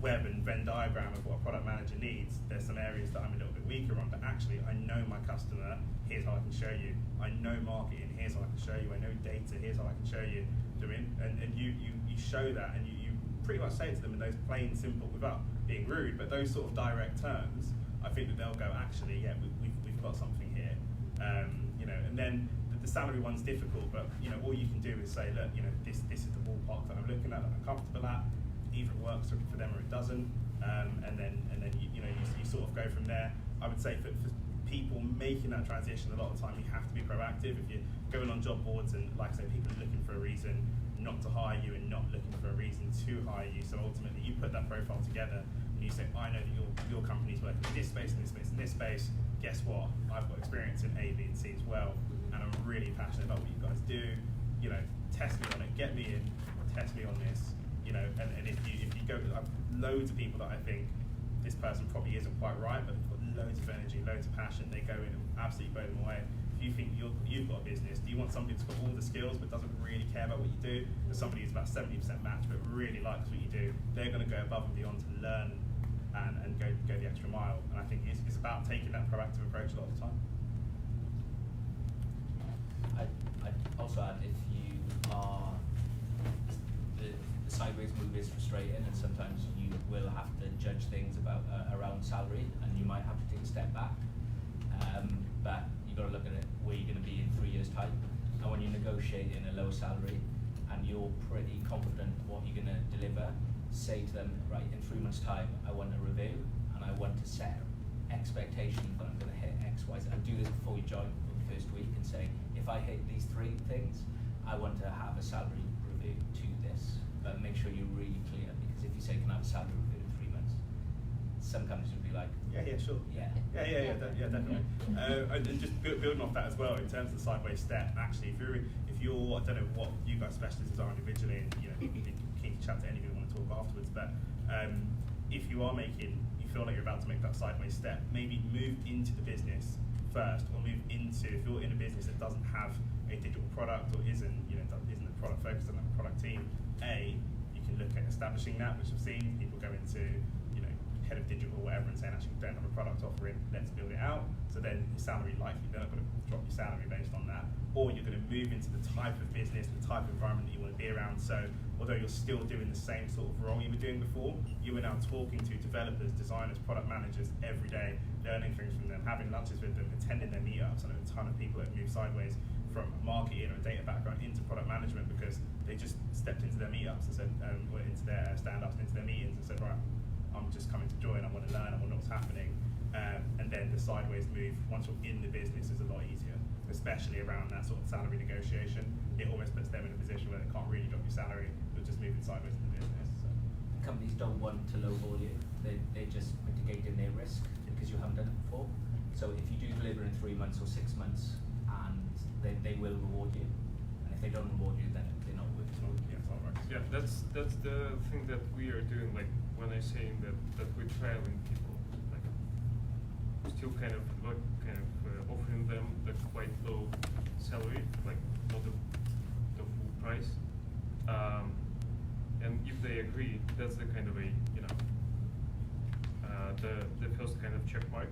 web and Venn diagram of what a product manager needs, there's some areas that I'm a little bit weaker on, but actually I know my customer, here's how I can show you. I know marketing, here's how I can show you. I know data, here's how I can show you. And you show that, and you pretty much say it to them in those plain, simple, without being rude, but those sort of direct terms, I think that they'll go, actually, yeah, we've got something here. And then the salary one's difficult, but all you can do is say, look, this is the ballpark that I'm looking at, that I'm comfortable at. Either it works for them or it doesn't, and then you sort of go from there. I would say for people making that transition, a lot of the time you have to be proactive. If you're going on job boards and, like I say, people are looking for a reason not to hire you and not looking for a reason to hire you. So ultimately, you put that profile together and you say, I know that your company's working in this space, in this space, in this space. Guess what? I've got experience in A, B, and C as well, and I'm really passionate about what you guys do. Test me on it, get me in, test me on this. And if you go, I've loads of people that I think this person probably isn't quite right, but they've got loads of energy, loads of passion. They go in and absolutely blow them away. If you think you've got a business, do you want somebody who's got all the skills but doesn't really care about what you do? Or somebody who's about 70% match but really likes what you do? They're going to go above and beyond to learn and go the extra mile. And I think it's about taking that proactive approach a lot of the time. I'd also add, if you are the sideways move is frustrating, and sometimes you will have to judge things around salary, and you might have to take a step back. But you've got to look at it where you're going to be in 3 years' time. And when you negotiate in a low salary and you're pretty confident what you're going to deliver, say to them, right, in 3 months' time, I want a review and I want to set expectations that I'm going to hit X, Y, Z. And do this before you join the first week and say, if I hit these 3 things, I want to have a salary review to this. But make sure you're really clear, because if you say, can I have a salary review in 3 months, some companies would be like, Yeah, sure. yeah. Definitely. And just building off that as well, in terms of the sideways step, actually, if you're, I don't know what you guys specialists are individually, and you'd be keen to chat to any of you who want to talk afterwards, but if you feel like you're about to make that sideways step, maybe move into the business first, or move into, if you're in a business that doesn't have a digital product or isn't a product focused on that product team, you can look at establishing that, which I've seen people go into, head of digital or whatever, and saying, actually, we don't have a product offering, let's build it out. So then your salary likely, they're not going to drop your salary based on that. Or you're going to move into the type of business, the type of environment that you want to be around. So although you're still doing the same sort of role you were doing before, you are now talking to developers, designers, product managers every day, learning things from them, having lunches with them, attending their meetups. I know a ton of people that move sideways from marketing or a data background into product management because they just stepped into their meetups and said, or into their stand-ups, into their meetings and said, right, I'm just coming to join, I want to learn, I want to know what's happening. And then the sideways move, once you're in the business, is a lot easier, especially around that sort of salary negotiation. It almost puts them in a position where they can't really drop your salary, they're just moving sideways in the business. So. Companies don't want to lowball you, they're just mitigating their risk because you haven't done it before. So if you do deliver in 3 months or 6 months, and they will reward you, and if they don't reward you, then they're not worth it. Yeah, that's the thing that we are doing. Like when I say that we're trialing people, like still kind of offering them the quite low salary, like not the full price. And if they agree, that's the kind of a the first kind of check mark.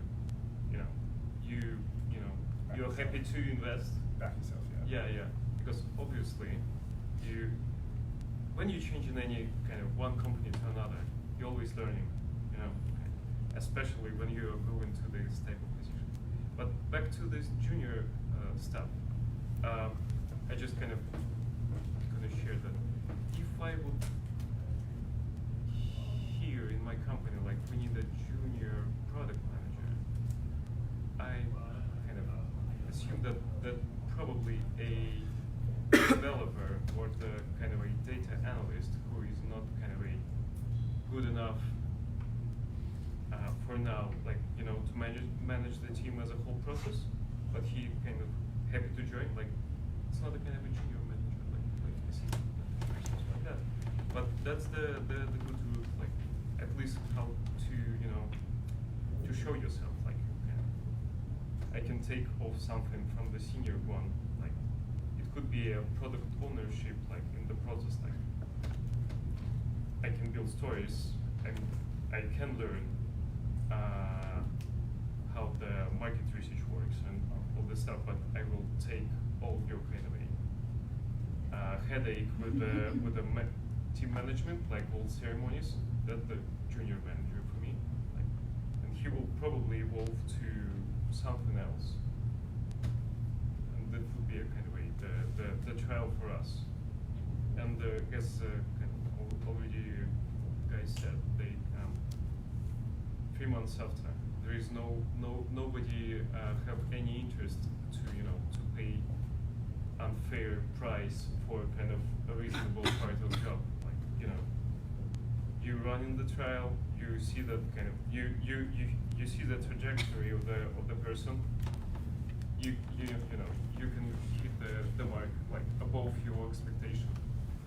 You're happy to invest. Back yourself, Yeah. Because obviously, when you change in any kind of one company to another, you're always learning, especially when you go into this type of position. But back to this junior stuff, I just kind of gonna share that if I would here in my company, like we need a junior product manager, I kind of assume that probably a developer or the kind of a data analyst who is not kind of a good enough for now, like to manage the team as a whole process, but he kind of happy to join. Like it's not a kind of a junior manager, like I see something like that. But that's the good route, like at least how to to show yourself. Like I can take off something from the senior one, like it could be a product ownership, like in the process, like I can build stories and I can learn how the market research works and all this stuff, but I will take all your kind of a headache with the team management, like all ceremonies. That's the junior manager for me, like, and he will probably evolve to something else, and that would be a kind of the trial for us. And as kind of already guys said, they 3 months after, there is nobody have any interest to to pay unfair price for kind of a reasonable part of the job. Like you run in the trial, you see that kind of you see the trajectory of the person. You can hit the mark like above your expectation.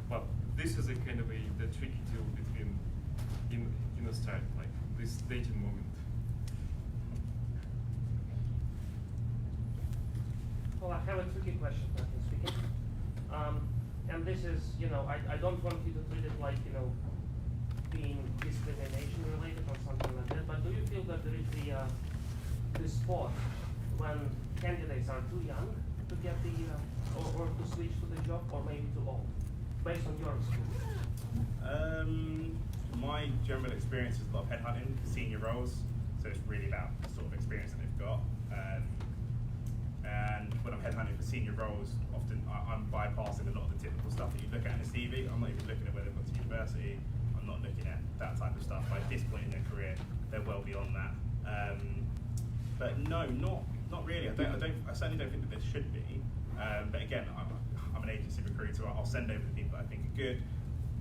But this is a kind of the tricky deal between in a start, like this dating moment. Well, I have a tricky question, frankly speaking. And this is, I don't want you to treat it like, being discrimination related or something like that, but do you feel that there is the spot when candidates are too young to get or to switch to the job, or maybe too old, based on your experience? My general experience is a lot of headhunting for senior roles, so it's really about the sort of experience that they've got. And when I'm headhunting for senior roles, often I'm bypassing a lot of the typical stuff that you look at in a CV. I'm not even looking at where they've got to university. I'm not looking at that type of stuff. By this point in their career, they're well beyond that. But no, not really. I certainly don't think that there should be. But again, I'm an agency recruiter. I'll send over the people that I think are good.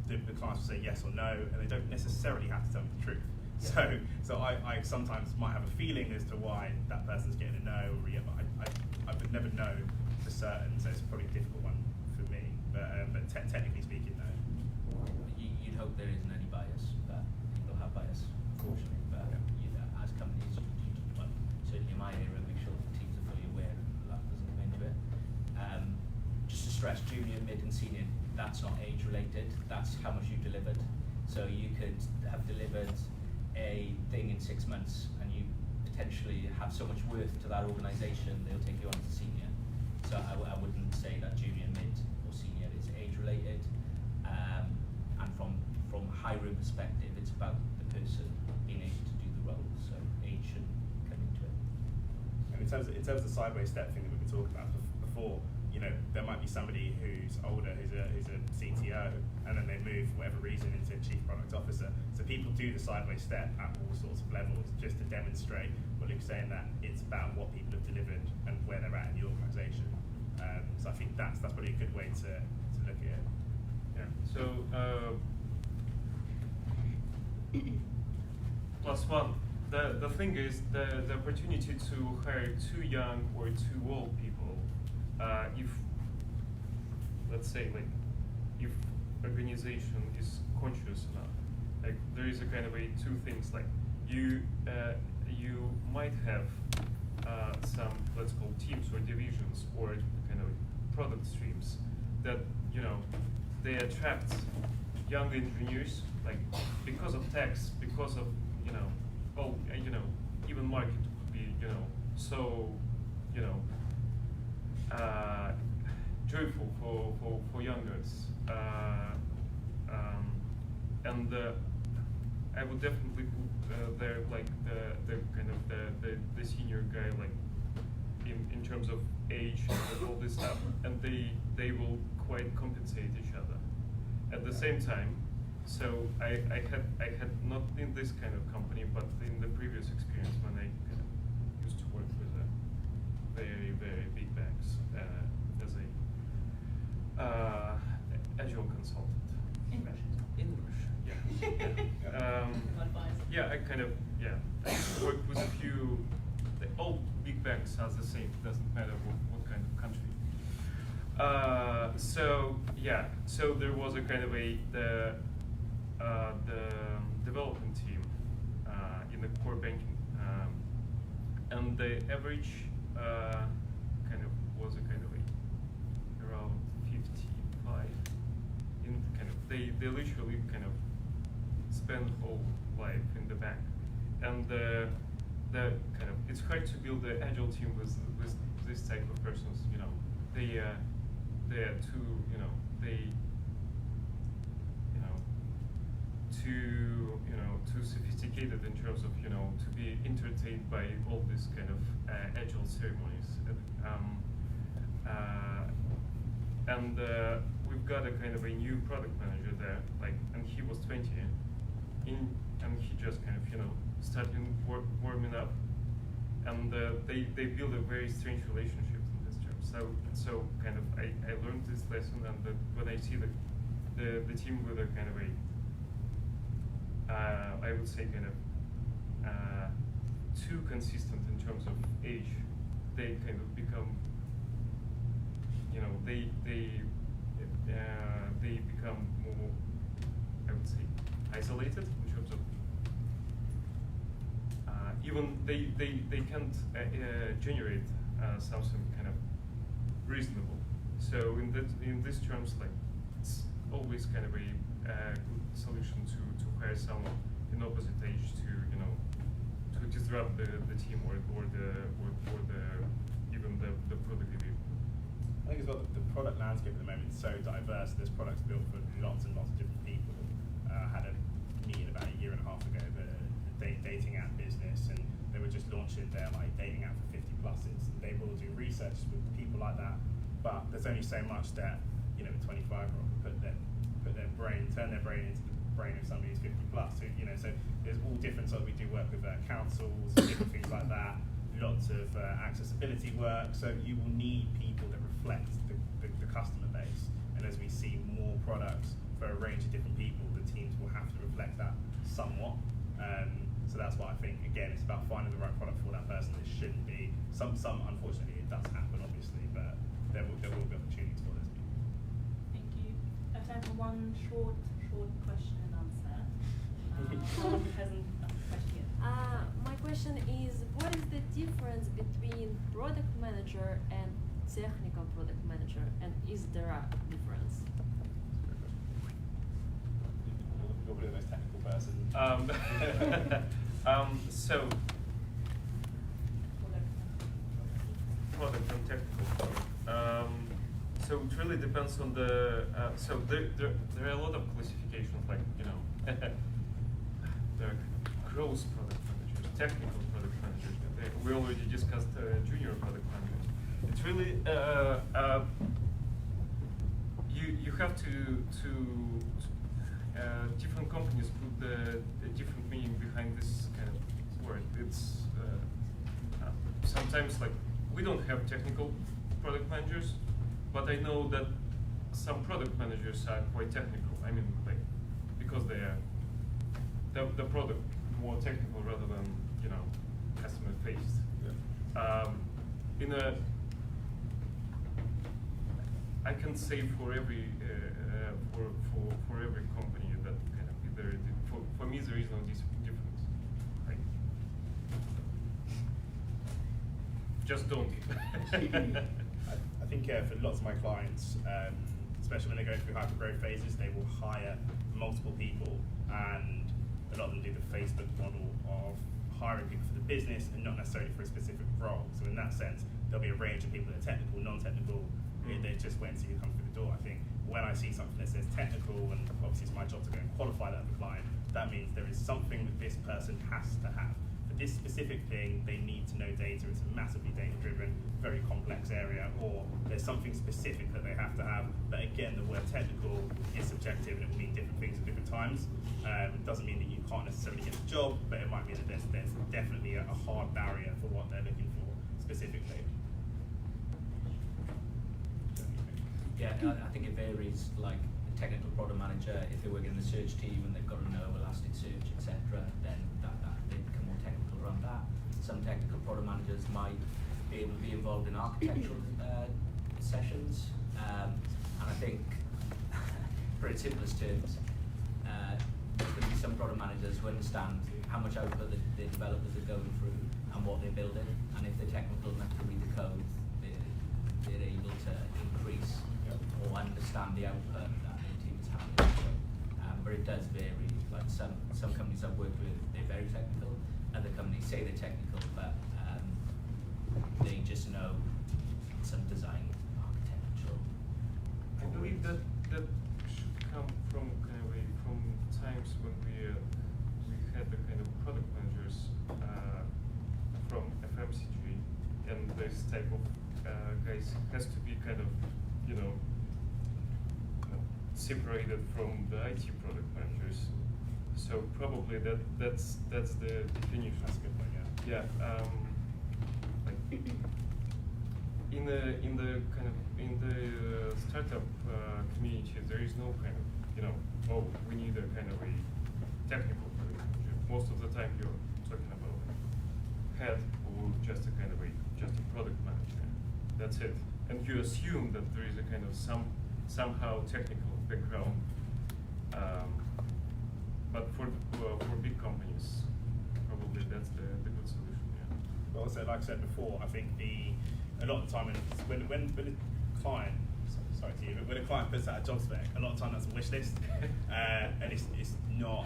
The clients will say yes or no, and they don't necessarily have to tell me the truth. So I sometimes might have a feeling as to why that person's getting a no, or but I would never know for certain. So it's probably a difficult one for me. But technically speaking, no. You'd hope there isn't any bias, but people have bias, unfortunately. But as companies, well, certainly in my area, make sure the teams are fully aware that doesn't come into it. Just to stress, junior, mid, and senior, that's not age related. That's how much you delivered. So you could have delivered a thing in 6 months, and you potentially have so much worth to that organisation, they'll take you on as a senior. So I wouldn't say that junior, mid, or senior is age related. And from a hiring perspective, it's about the person being able to do the role. So age shouldn't come into it. And in terms of the sideways step thing that we've been talking about before, there might be somebody who's older, who's a CTO, and then they move for whatever reason into chief product officer. So people do the sideways step at all sorts of levels just to demonstrate what Luke's saying, that it's about what people have delivered and where they're at in the organisation. So I think that's probably a good way to look at it. Yeah. So +1. The thing is the opportunity to hire too young or too old people. If let's say if organization is conscious enough, there is a kind of two things, you might have some, let's call, teams or divisions or kind of product streams that they attract young engineers, because of tax, because of even market could be so joyful for youngers, and I would definitely put there the kind of the senior guy in terms of age and all this stuff, and they will quite compensate each other. At the same time, so I had not in this kind of company, but in the previous experience when I kind of used to work with very, very big banks as a agile consultant. In Russia. In Russia, yeah. Yeah, I worked with a few. All big banks are the same. Doesn't matter what kind of country. So there was a kind of the development team in the core banking, and the average kind of was a kind of around 55. In kind of they literally kind of spend whole life in the bank, and the kind of it's hard to build an agile team with this type of persons. They are too too sophisticated in terms of to be entertained by all this kind of agile ceremonies. And we've got a kind of a new product manager there, and he was 20, and he just kind of started warming up, and they build a very strange relationship in this term. So kind of I learned this lesson, and when I see the team with a kind of I would say kind of too consistent in terms of age, they kind of become they become more, I would say, isolated in terms of even they can't generate something kind of reasonable. So in these terms, it's always kind of a good solution to hire someone in opposite age to disrupt the team or even the product review. I think as well the product landscape at the moment is so diverse. There's products built for lots and lots of different people. Had a meeting about a year and a half ago, the dating app business, and they were just launching their dating app for 50 pluses. They will do research with people like that, but there's only so much that a 25-year-old can turn their brain into the brain of somebody who's 50 plus. So there's all different. So we do work with councils, different things like that. Lots of accessibility work. So you will need people that reflect the customer base. And as we see more products for a range of different people, the teams will have to reflect that somewhat. So that's why I think, again, it's about finding the right product for that person. It shouldn't be, some unfortunately it does happen obviously, but there will be opportunities for those people. Thank you. I have time for one short question and answer. Someone hasn't asked a question yet. My question is, what is the difference between product manager and technical product manager, and is there a difference? You're probably the most technical person. So product and technical. So it really depends on the. So there are a lot of classifications, like there are gross product managers, technical product managers. We already discussed junior product managers. It's really you have to different companies put the different meaning behind this kind of word. It's sometimes like we don't have technical product managers, but I know that some product managers are quite technical. I mean, like because they are the product more technical rather than customer faced. Yeah. I can say for every for every company that kind of either for me there is no difference. Right? Just don't. I think for lots of my clients, especially when they're going through hyper-growth phases, they will hire multiple people, and a lot of them do the Facebook model of hiring people for the business and not necessarily for a specific role. So in that sense, there'll be a range of people that are technical, non-technical. They just wait until you come through the door. I think when I see something that says technical, and obviously it's my job to go and qualify that with the client, that means there is something that this person has to have. For this specific thing, they need to know data. It's a massively data-driven, very complex area, or there's something specific that they have to have. But again, the word technical is subjective and it will mean different things at different times. It doesn't mean that you can't necessarily get the job, but it might mean that there's definitely a hard barrier for what they're looking for specifically. Yeah, I think it varies. Like a technical product manager, if they work in the search team and they've got to know Elasticsearch, etc., then that they become more technical around that. Some technical product managers might be able to be involved in architectural sessions, and I think, for its simplest terms, there could be some product managers who understand how much output the developers are going through and what they're building, and if they're technical enough to read the code, they're able to increase or understand the output that the team is having. But it does vary. Like some companies I've worked with, they're very technical. Other companies say they're technical, but they just know some design architectural. I believe that should come from from times when we had the kind of product managers from FMCG, and this type of guys has to be kind of separated from the IT product managers. So probably that's the definition. That's a good point, yeah. Yeah. Like in the startup community, there is no kind of we need a kind of a technical product manager. Most of the time you're talking about head or just a kind of just a product manager. That's it. And you assume that there is a kind of somehow technical background, but for big companies, probably that's the good solution. Yeah. Well, so like I said before, I think a lot of the time when a client, sorry to you, but when a client puts out a job spec, a lot of time that's a wish list, and it's not.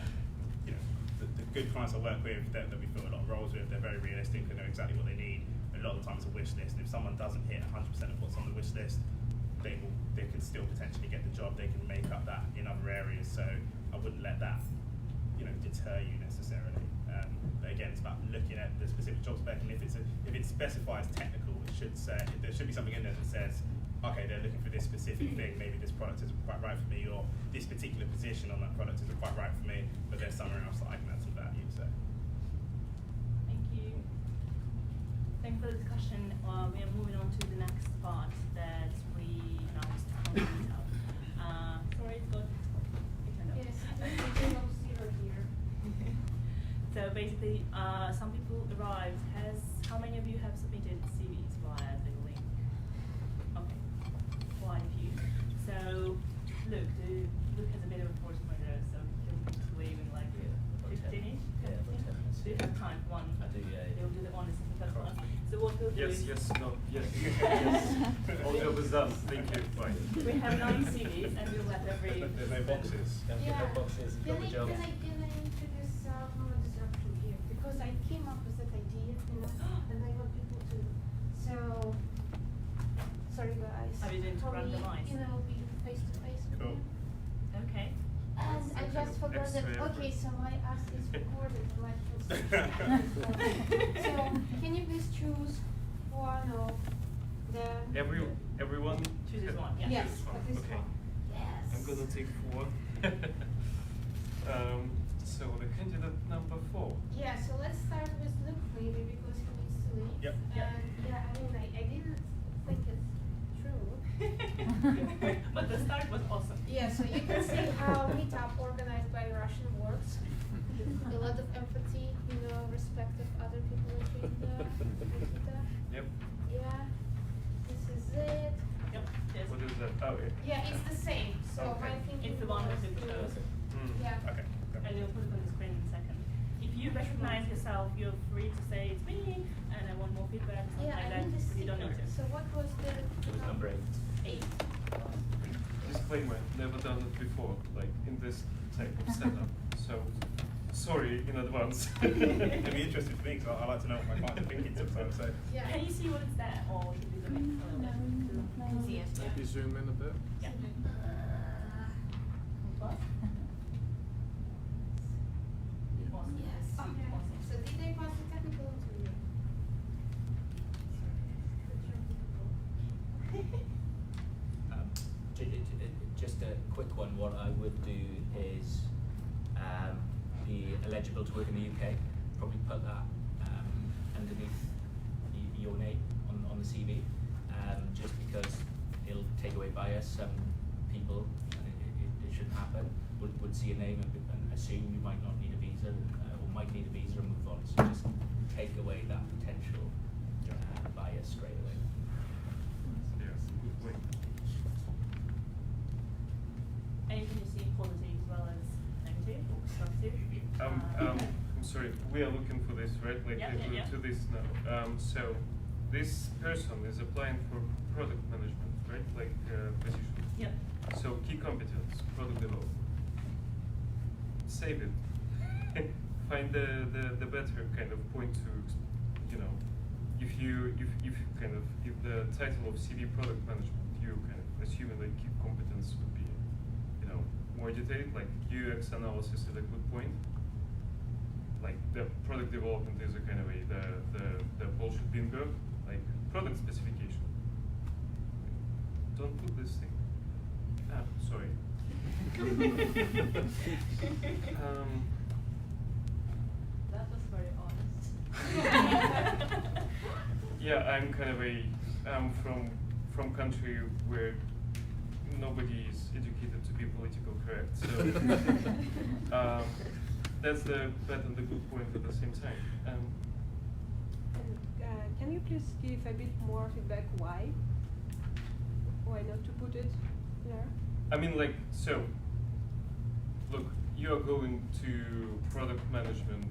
The good clients I work with that we fill a lot of roles with, they're very realistic and know exactly what they need. A lot of the time it's a wish list. If someone doesn't hit 100% of what's on the wish list, they can still potentially get the job. They can make up that in other areas. So I wouldn't let that deter you necessarily. But again, it's about looking at the specific job spec, and if it specifies technical, there should be something in there that says, okay, they're looking for this specific thing. Maybe this product isn't quite right for me, or this particular position on that product isn't quite right for me. But there's somewhere else that I can add some value. So. Thank you. Thanks for the discussion. We are moving on to the next part that we announced on the Meetup. Sorry, it got turned off. Yes, I think we can zero here. So basically, some people arrived. How many of you have submitted CVs via the link? Okay, quite a few. So, Luke has a bit of a force pointer, so he'll leave in like 15-ish. Yeah, about 10 minutes. Do you have time? One. I do, yeah. He'll do the honors and the first one. So what we'll do Yes, is yes, no, yes, yes. All job is done. Thank you. Bye. we have 9 CVs and we'll let every. There's no boxes. Don't get no boxes, you got the job. Can I introduce more disruption here? Because I came up with that idea, and I want people to. So, sorry guys. Are you doing to For run me, the lines? be face to face with Cool. you. Okay. And I That's just forgot that. extra Okay, effort. so my ask is recorded. My so, can you please choose one of the? Everyone. Chooses one, yeah. Yes, Choose one. at least Okay. one. Yes. I'm gonna take 4. So the candidate number 4. Yeah, so let's start with Luke maybe because he needs to leave. Yep. And yeah, I mean, I didn't think it's true. But the start was awesome. Yeah, so you can see how Meetup organized by Russian works. A lot of empathy, respect of other people in the Meetup. Yep. Yeah, this is it. Yep. Yes. What is that? Oh, yeah. Yeah, it's the same. So Okay. my thinking It's the one was with the to- clothes. Yeah. Okay. And you'll put it on the screen in a second. If you recognize yourself, you're free to say it's me and I want more feedback, something Yeah, like I that. need the But you don't need sticker. to. So what was the? It was number 8. 8. Disclaimer, never done it before, like in this type of setup. So, sorry in advance. It'd be interesting for me because I like to know what my clients are thinking sometimes. So. Yeah. Can you see what it's there or should we zoom in a little bit? I can see it. Maybe zoom in a bit. Yeah. Awesome. Yes. Awesome. So did they pass the technical interview? Just a quick one. What I would do is be eligible to work in the UK. Probably put that underneath your name on the CV, just because it'll take away bias. Some people, and it shouldn't happen, would see a name and assume you might not need a visa or might need a visa and move on. So just take away that potential bias straight away. Yes, good point. Anything you see positive as well as negative or constructive? I'm sorry, we are looking for this, right? Like Yeah, to, yeah, yeah. to this now. So this person is applying for product management, right? Like position. Yep. So key competence, product development. Save it. Find the better kind of point to, if the title of CV product management, you kind of assuming that key competence would be, more detailed, like UX analysis is a good point. Like the product development is a kind of the bullshit bingo, like product specification. Don't put this thing. Ah, sorry. That was very honest. Yeah, I'm kind of I'm from country where nobody is educated to be politically correct. So that's the bad and the good point at the same time. Can you please give a bit more feedback why? Why not to put it there? I mean, like, so, look, you are going to product management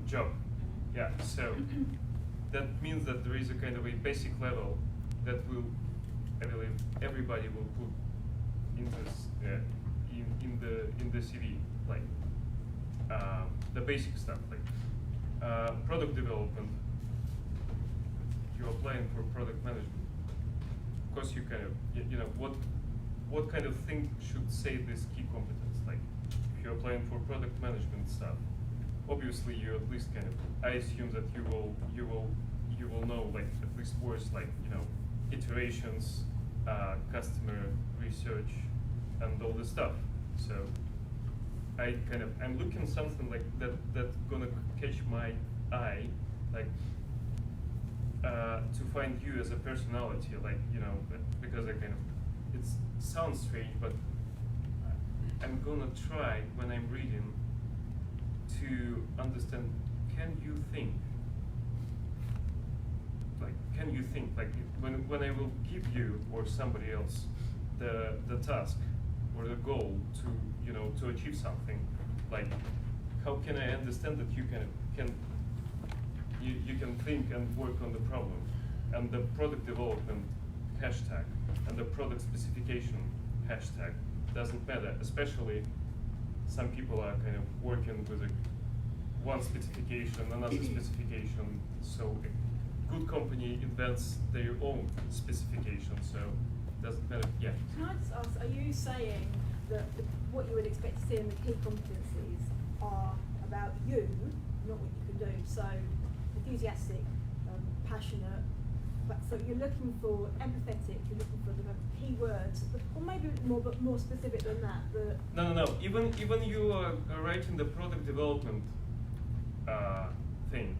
job. Yeah, so that means that there is a kind of a basic level that will, I believe, everybody will put in this in the CV, like the basic stuff, like product development. You're applying for product management. Of course, you kind of, what kind of thing should say this key competence? Like, if you're applying for product management stuff, obviously you at least kind of, I assume that you will know, like, at least words like, iterations, customer research, and all this stuff. So I'm looking something like that's gonna catch my eye, like to find you as a personality, like, because it sounds strange, but I'm gonna try when I'm reading to understand, can you think? Like when I will give you or somebody else the task or the goal to achieve something, like how can I understand that you can think and work on the problem, and the product development hashtag and the product specification hashtag doesn't matter, especially some people are kind of working with one specification, another specification, so a good company invents their own specification, so it doesn't matter. Yeah. Can I just ask, are you saying that what you would expect to see in the key competencies are about you, not what you can do? So enthusiastic, passionate, but so you're looking for empathetic, you're looking for the keywords, or maybe more specific than that. No. Even you are writing the product development thing.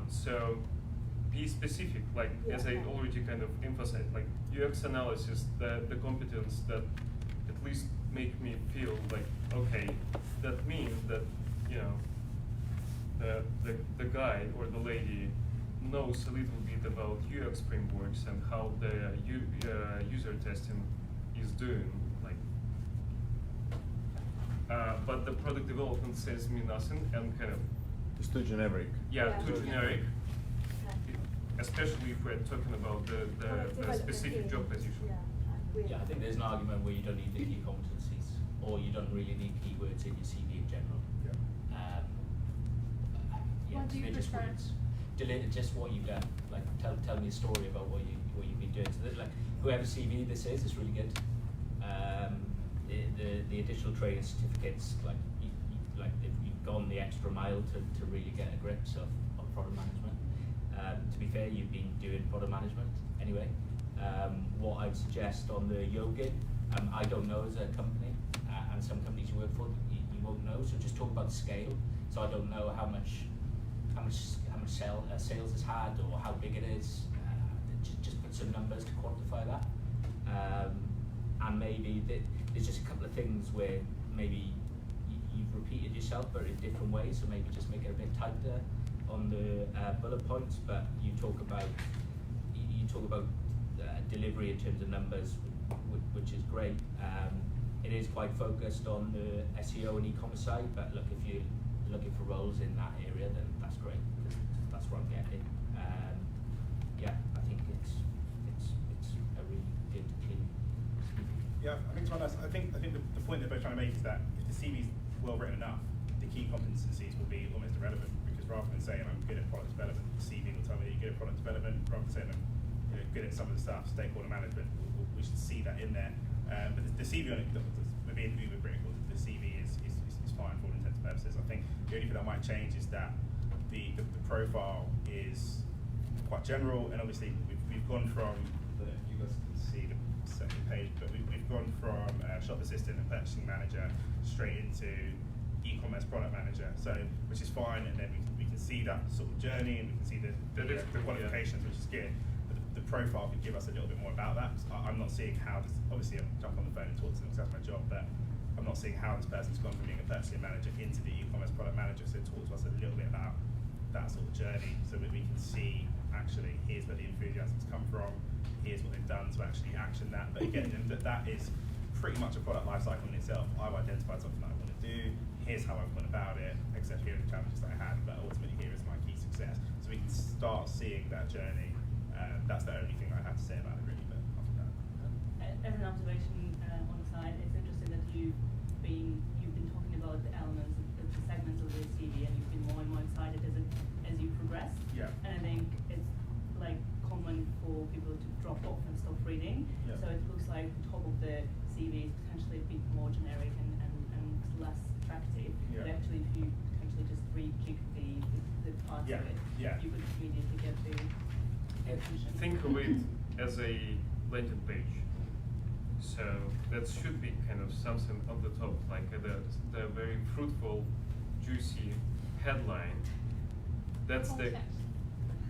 So be specific, like as I already kind of emphasized, like UX analysis, the competence that at least make me feel like, okay, that means that the guy or the lady knows a little bit about UX frameworks and how the user testing is doing, like. But the product development says me nothing, and kind of. It's too generic. Yeah, too generic. Especially if we're talking about the specific job position. Yeah, I think there's an argument where you don't need the key competencies, or you don't really need keywords in your CV in general. What do you prefer? Just what you've done. Like, tell me a story about what you've been doing. So that, like, whoever CV this is really good. The additional training certificates, like if you've gone the extra mile to really get a grip of product management. To be fair, you've been doing product management anyway. What I'd suggest on the Yogin, I don't know as a company, and some companies you work for, you won't know. So just talk about the scale. So I don't know how much sales it's had or how big it is. Just put some numbers to quantify that. And maybe there's just a couple of things where maybe you've repeated yourself but in different ways. So maybe just make it a bit tighter on the bullet points. But you talk about delivery in terms of numbers, which is great. It is quite focused on the SEO and e-commerce side, but look, if you're looking for roles in that area, then that's great. That's what I'm getting. Yeah, I think it's a really good, clean CV. Yeah, I think the point that we're trying to make is that if the CV is well written enough, the key competencies will be almost irrelevant, because rather than saying I'm good at product development, the CV will tell me that you're good at product development. Rather than saying I'm good at some of the stuff, stakeholder management, we should see that in there. But the CV on it, with being uber critical, the CV is fine for all intents and purposes. I think the only thing that might change is that the profile is quite general, and obviously we've gone from you guys can see the second page, but we've gone from shop assistant and purchasing manager straight into e-commerce product manager, so which is fine, and then we can see that sort of journey, and we can see the qualifications, which is good. But the profile could give us a little bit more about that. I'm not seeing how this, obviously I'll jump on the phone and talk to them because that's my job, but I'm not seeing how this person's gone from being a purchasing manager into the e-commerce product manager. So talk to us a little bit about that sort of journey, so that we can see actually here's where the enthusiasm's come from, here's what they've done to actually action that. But again, that is pretty much a product life cycle in itself. I've identified something that I want to do, here's how I've gone about it, except here are the challenges that I had, but ultimately here is my key success. So we can start seeing that journey. That's the only thing I have to say about it really, but after that. As an observation on the side, it's interesting that you've been talking about the elements, the segments of the CV, and you've been more and more excited as you progress. Yeah. And I think it's like common for people to drop off and stop reading. Yeah. So it looks like the top of the CV is potentially a bit more generic and less attractive. Yeah. But actually, if you potentially just re-click the parts of it, you could immediately get the attention. Think of it as a landing page. So that should be kind of something on the top, like the very fruitful, juicy headline. That's the.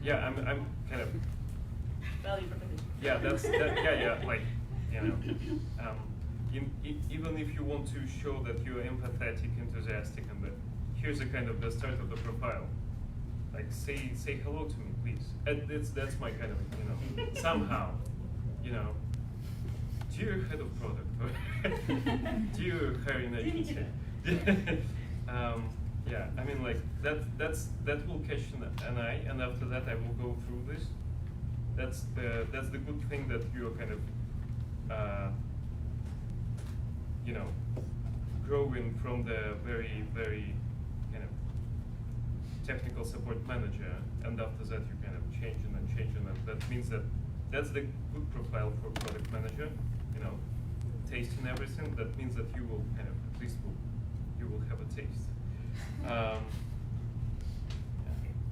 Yeah, I'm kind of. Value proposition. Yeah, like, even if you want to show that you're empathetic, enthusiastic, and that here's a kind of the start of the profile. Like say hello to me, please. And that's my kind of, you know, somehow, you know, dear head of product, dear hiring agency. Yeah, I mean, like that will catch an eye, and after that I will go through this. That's the good thing, that you're kind of you know, growing from the very kind of technical support manager, and after that you kind of changing and that means that that's the good profile for product manager, you know, tasting everything. That means that you will kind of, at least you will have a taste. I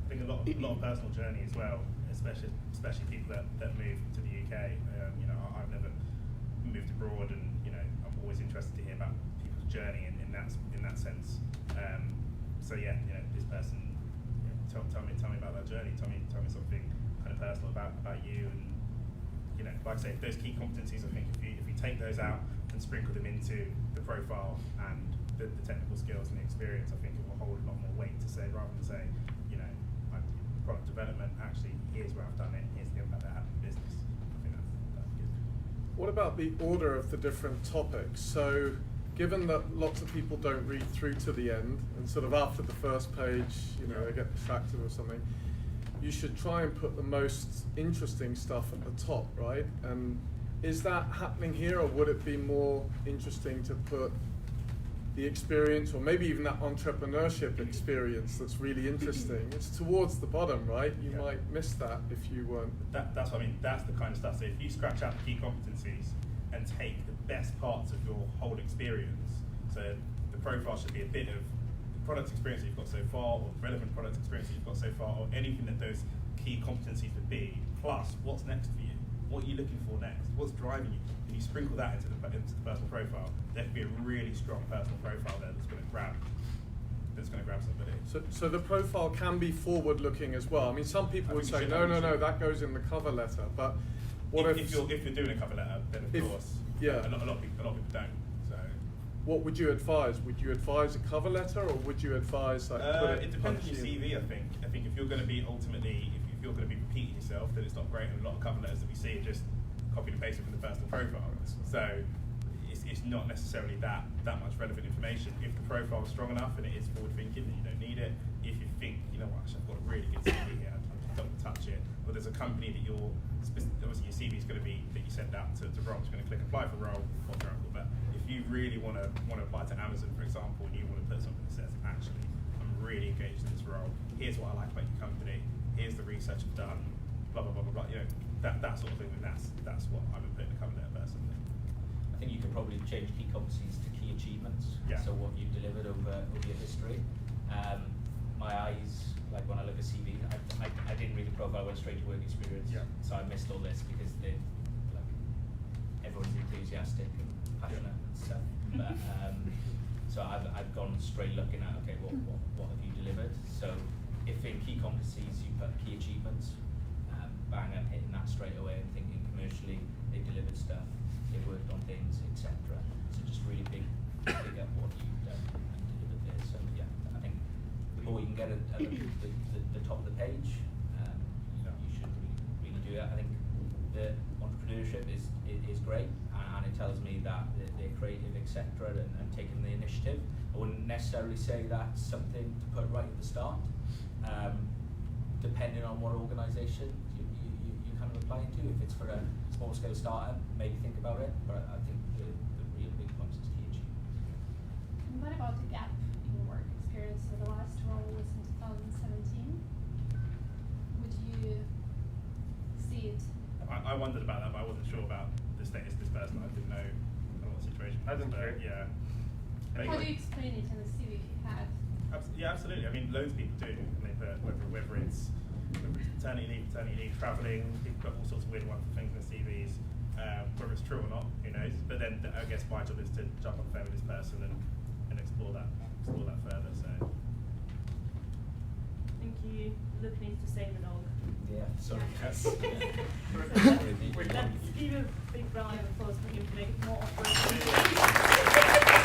think a lot of personal journey as well, especially people that move to the UK. You know, I've never moved abroad, and you know, I'm always interested to hear about people's journey in that sense. So yeah, you know, this person, you know, tell me about that journey. Tell me something kind of personal about you, and you know, like I say, those key competencies. I think if you take those out and sprinkle them into the profile and the technical skills and the experience, I think it will hold a lot more weight to say, rather than say, you know, product development, actually, here's where I've done it, here's the impact that had on the business. I think that's good. What about the order of the different topics? So, given that lots of people don't read through to the end, and sort of after the first page, you know, they get distracted or something, you should try and put the most interesting stuff at the top, right? And is that happening here, or would it be more interesting to put the experience, or maybe even that entrepreneurship experience that's really interesting? It's towards the bottom, right? You might miss that if you weren't. That's what I mean. That's the kind of stuff. So if you scratch out the key competencies and take the best parts of your whole experience, so the profile should be a bit of the product experience that you've got so far, or the relevant product experience that you've got so far, or anything that those key competencies would be, plus what's next for you. What are you looking for next? What's driving you? If you sprinkle that into the personal profile, there could be a really strong personal profile there that's going to grab somebody. So the profile can be forward-looking as well. I mean, some people would say, no, that goes in the cover letter. But what if you're doing a cover letter, then of course, yeah, a lot of people don't. So, what would you advise? Would you advise a cover letter, or would you advise like put it depends on your CV. I think if you're going to be if you're going to be repeating yourself, then it's not great. And a lot of cover letters that we see are just copy and paste from the personal profile. So it's not necessarily that much relevant information. If the profile is strong enough and it is forward thinking, then you don't need it. If you think, you know what, actually I've got a really good CV here, I don't touch it. Or there's a company that obviously your CV is going to be that you send out to roles. You're going to click apply for role, for example. But if you really want to apply to Amazon, for example, and you want to put something that says, actually, I'm really engaged in this role. Here's what I like about your company. Here's the research I've done. Blah blah blah blah blah. You know, that sort of thing. And that's what I would put in a cover letter personally. I think you could probably change key competencies to key achievements. Yeah. So what you've delivered over your history. My eyes, like when I look at CV, I didn't read the profile, I went straight to work experience. Yeah. So I missed all this because everyone's enthusiastic and passionate and stuff. But so I've gone straight looking at, okay, what have you delivered? So if in key competencies you put key achievements, bang, I'm hitting that straight away and thinking commercially, they delivered stuff, they worked on things, etc. So just really big up what you've done and delivered there. So yeah, I think the more you can get at the top of the page, you should really do that. I think the entrepreneurship is great, and it tells me that they're creative, etc., and taking the initiative. I wouldn't necessarily say that's something to put right at the start. Depending on what organisation you kind of applying to. If it's for a small scale startup, maybe think about it, but I think the real big ones is key achievement. And what about the gap in your work experience? So the last role was in 2017. Would you see it? I wondered about that, but I wasn't sure about the status of this person. I didn't know what the situation was. I didn't care. Yeah. How do you explain it in the CV if you have? Yeah, absolutely. I mean, loads of people do. And they put whether it's maternity leave, travelling, people put all sorts of weird and wonderful things in their CVs. Whether it's true or not, who knows? But then I guess my job is to jump on the phone with this person and explore that further. So. I think you look needs to save the dog. Yeah, sorry. Yes. So let's give a big round of applause for him to make it more operational.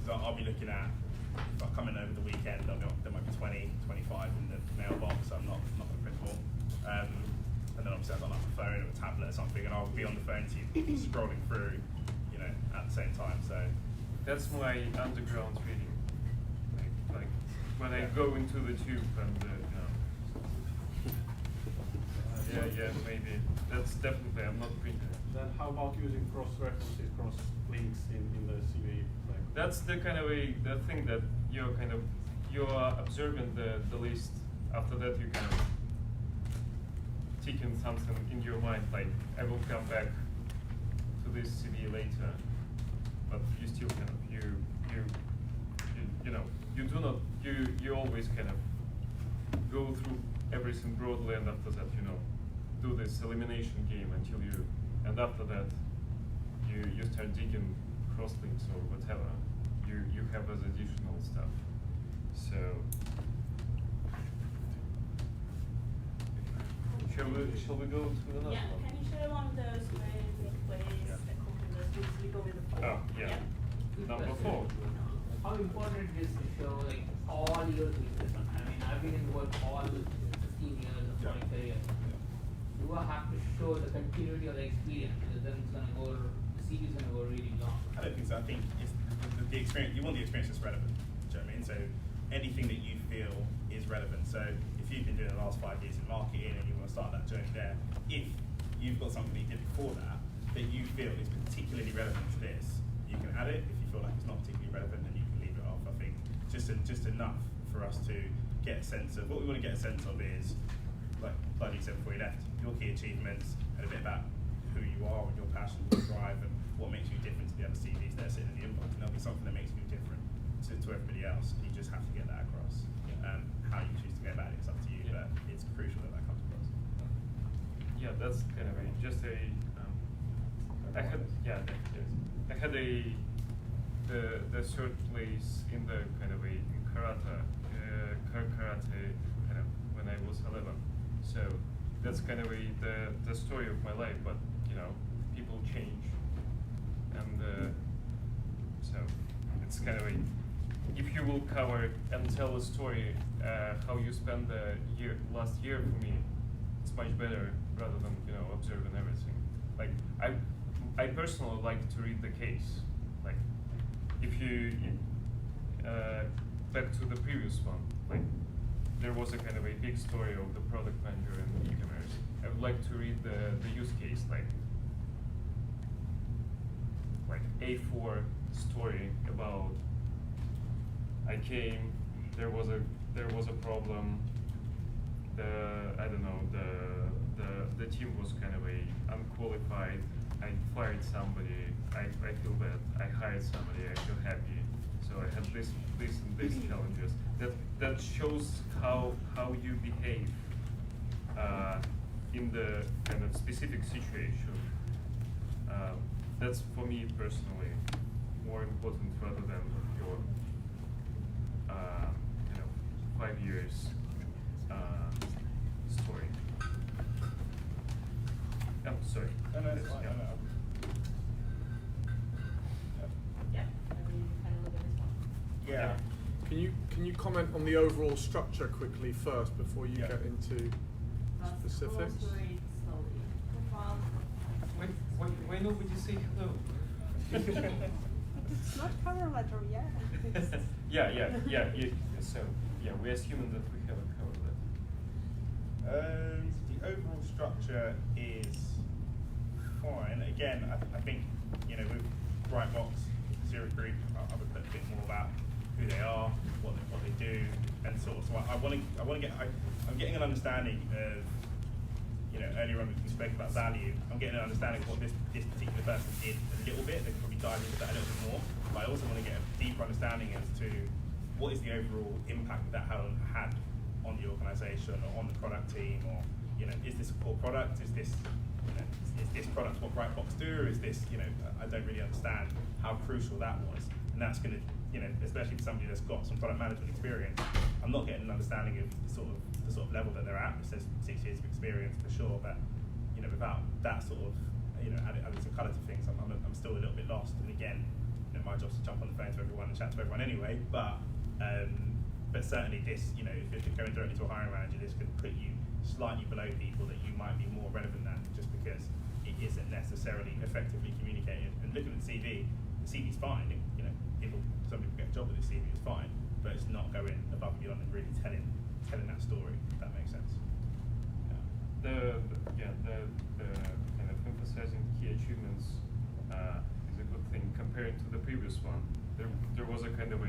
So I'll be looking at, if I come in over the weekend, there might be 20, 25 in the mailbox. I'm not going to print more. And then obviously I've got like a phone or a tablet or something, and I'll be on the phone to you, scrolling through, you know, at the same time. So that's my underground reading. Like when I go into the tube and yeah, maybe that's definitely I'm not printing. Then how about using cross-references, cross-links in the CV? Like That's the kind of the thing that you're observing the list. After that, you kind of taking something in your mind, like I will come back to this CV later, but you still kind of you always kind of go through everything broadly, and after that do this elimination game until and after that you start digging crosslinks or whatever you have as additional stuff. So shall we go to another Yeah, one? can you share one of those ways that we go with the four? Oh, yeah. Number 4. How important is to show like all your business? I mean, I've been in work all 15 years of my career. Do I have to show the continuity of the experience? Because then it's gonna go, the CV is gonna go really long. I don't think so. I think it's the experience. You want the experience that's relevant. Do you know what I mean? So anything that you feel is relevant. So if you've been doing the last 5 years in marketing and you want to start that journey there, if you've got something that you did before that you feel is particularly relevant to this, you can add it. If you feel like it's not particularly relevant, then you can leave it off. I think just enough for us to get a sense of what we want to get a sense of is like you said before you left, your key achievements and a bit about who you are and your passion, your drive, and what makes you different to the other CVs that are sitting in the inbox. And there'll be something that makes you different to everybody else. You just have to get that across. How you choose to go about it is up to you, but it's crucial that comes across. Yeah, that's kind of just a. I had the third place in the kind of in karate kind of when I was 11. So that's kind of the story of my life. But people change, and so it's kind of if you will cover and tell a story how you spent the last year for me, it's much better rather than observing everything. Like I personally like to read the case. Like if you back to the previous one, like there was a kind of a big story of the product manager and e-commerce. I would like to read the use case, like A4 story about I came, there was a problem. The team was kind of unqualified. I fired somebody. I feel bad. I hired somebody. I feel happy. So I had this and this challenges. That shows how you behave in the kind of specific situation. That's for me personally more important rather than your 5 years story. I'm sorry. No, it's fine. Yeah, and we kind of look at this one. Yeah. Can you comment on the overall structure quickly first before you get into specifics? Go through it slowly. Profile. Why nobody say hello? It's not cover letter yet. Yeah. So we're assuming that we haven't covered that. The overall structure is fine. Again, I think with Brightbox, Zero Group, I would put a bit more about who they are, what they do, and sort of. So I'm getting an understanding of. Earlier on we spoke about value. I'm getting an understanding of what this particular person did a little bit. They can probably dive into that a little bit more. But I also want to get a deeper understanding as to what is the overall impact that had on the organisation or on the product team, or is this a core product? Is this is this product what Brightbox do? Or is this I don't really understand how crucial that was, and that's going to especially for somebody that's got some product management experience. I'm not getting an understanding of the sort of level that they're at. It says 6 years of experience for sure, but without that sort of adding some colour to things, I'm still a little bit lost. And again, my job's to jump on the phone to everyone and chat to everyone anyway, but certainly this, you know, if you're going directly to a hiring manager, this could put you slightly below people that you might be more relevant than, just because it isn't necessarily effectively communicated. And looking at the CV's fine. You know, some people get a job with the CV, it's fine, but it's not going above and beyond and really telling that story. If that makes sense. The kind of emphasizing key achievements is a good thing compared to the previous one. There was a kind of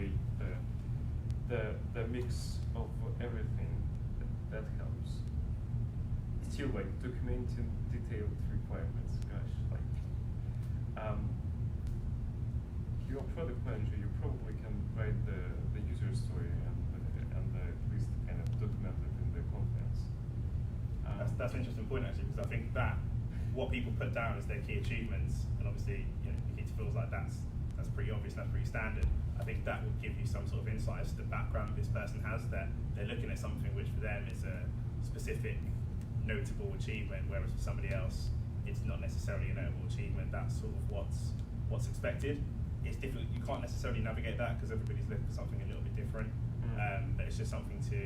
the mix of everything that helps. Still, like, documenting detailed requirements. Gosh, like, you're a product manager, you probably can write the user story and at least kind of document it in the contents. That's an interesting point, actually, because I think that what people put down as their key achievements, and obviously, you know, it feels like that's pretty obvious, that's pretty standard. I think that will give you some sort of insight as to the background this person has, that they're looking at something which for them is a specific, notable achievement, whereas for somebody else, it's not necessarily a notable achievement. That's sort of what's expected. It's difficult. You can't necessarily navigate that because everybody's looking for something a little bit different. But it's just something to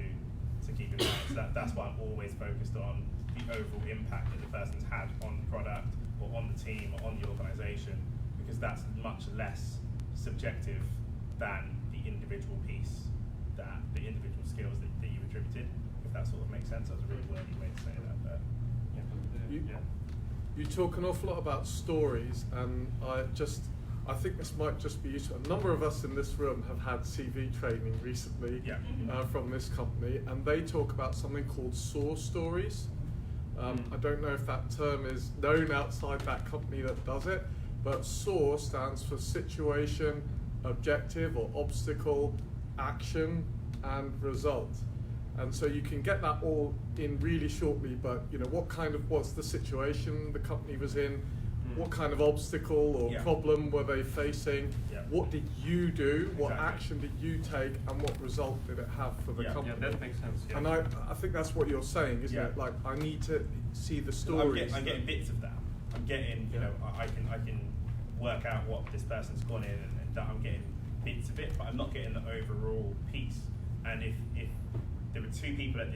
keep in mind. So that's why I'm always focused on the overall impact that the person's had on the product or on the team or on the organisation, because that's much less subjective than the individual piece, the individual skills that you attributed. If that sort of makes sense. That's a really wordy way to say that. But you talk an awful lot about stories, and I think this might just be useful. A number of us in this room have had CV training recently from this company, and they talk about something called SOAR stories. I don't know if that term is known outside that company that does it, but SOAR stands for situation, objective or obstacle, action, and result. And so you can get that all in really shortly, but you know, what's the situation the company was in? What kind of obstacle or problem were they facing? What did you do? What action did you take? And what result did it have for the company? Yeah, that makes sense. Yeah. And I think that's what you're saying, isn't it? Like, I need to see the stories. I'm getting bits of that. I'm getting, you know, I can work out what this person's gone in and that I'm getting bits of it, but I'm not getting the overall piece. And if there were two people at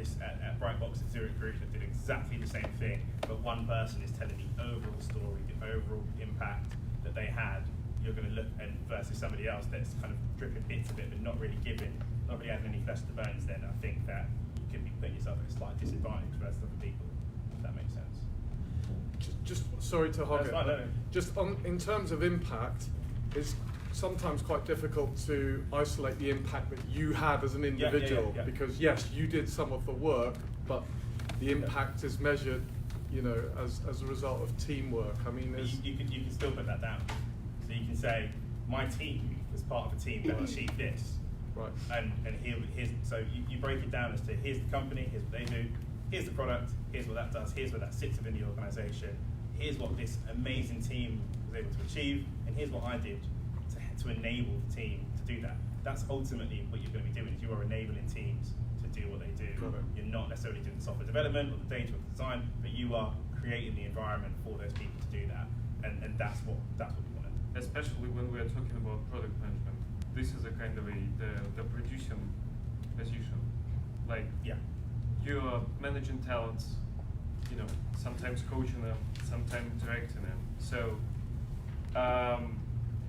Brightbox at Zurich Group that did exactly the same thing, but one person is telling the overall story, the overall impact that they had, you're going to look and versus somebody else that's kind of dripping bits of it, but not really adding any flesh to the bones. Then I think that you could be putting yourself at a slight disadvantage versus other people. If that makes sense. Just sorry to hog it. Just in terms of impact, it's sometimes quite difficult to isolate the impact that you had as an individual, because yes, you did some of the work, but the impact is measured, you know, as a result of teamwork. I mean, you can still put that down. So you can say, my team was part of a team that achieved this. Right. And here's so you break it down as to here's the company, here's what they do, here's the product, here's what that does, here's where that sits within the organisation, here's what this amazing team was able to achieve, and here's what I did to enable the team to do that. That's ultimately what you're going to be doing, is you are enabling teams to do what they do. You're not necessarily doing the software development or the data or the design, but you are creating the environment for those people to do that. And that's what we want to do. Especially when we are talking about product management. This is a kind of the producing position. Like, you're managing talents, you know, sometimes coaching them, sometimes directing them. So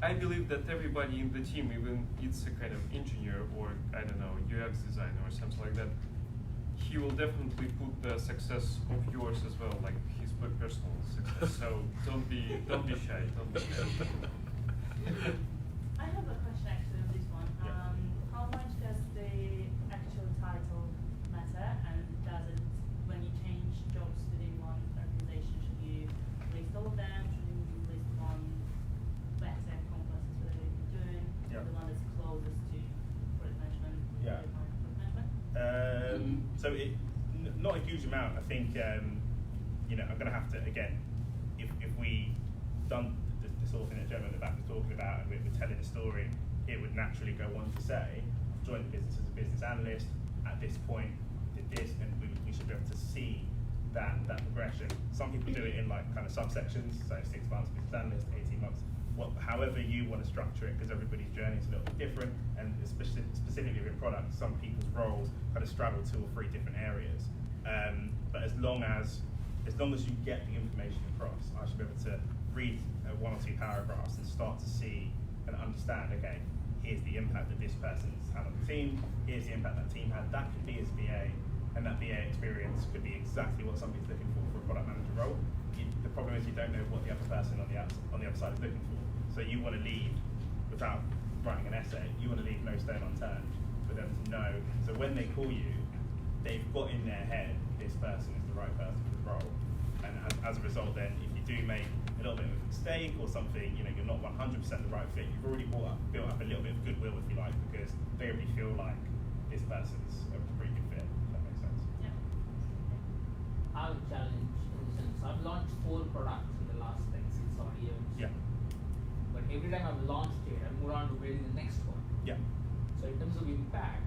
I believe that everybody in the team, even it's a kind of engineer or, I don't know, UX designer or something like that, he will definitely put the success of yours as well, like his personal success. So don't be shy. Don't be shy. I have a question actually on this one. How much does the actual title matter, and does it, when you change jobs within one organization, should you list all of them? Should you list one better encompasses what they've been doing, the one that's closest to product management, So not a huge amount. I think you know, I'm going to have to, again, if we done the sort of thing that gentleman in the back was talking about, and we're telling a story, it would naturally go on to say, I've joined the business as a business analyst, at this point did this, and we should be able to see that progression. Some people do it in like kind of subsections, so 6 months business analyst, 18 months however you want to structure it, because everybody's journey is a little bit different, and specifically with product, some people's roles kind of straddle 2 or 3 different areas. But as long as you get the information across, I should be able to read 1 or 2 paragraphs and start to see and understand, okay, here's the impact that this person's had on the team, here's the impact that team had. That could be as VA, and that VA experience could be exactly what somebody's looking for a product manager role. The problem is you don't know what the other person on the other side is looking for. So you want to leave, without writing an essay, you want to leave no stone unturned for them to know. So when they call you, they've got in their head, this person is the right person for the role. And as a result then, if you do make a little bit of a mistake or something, you're not 100% the right fit, you've already built up a little bit of goodwill, if you like, because they already feel like this person's a pretty good fit, if that makes sense. Yeah. I have a challenge in the sense I've launched 4 products in the last 6 odd years. Yeah. But every time I've launched it, I move on to building the next one. Yeah. So in terms of impact,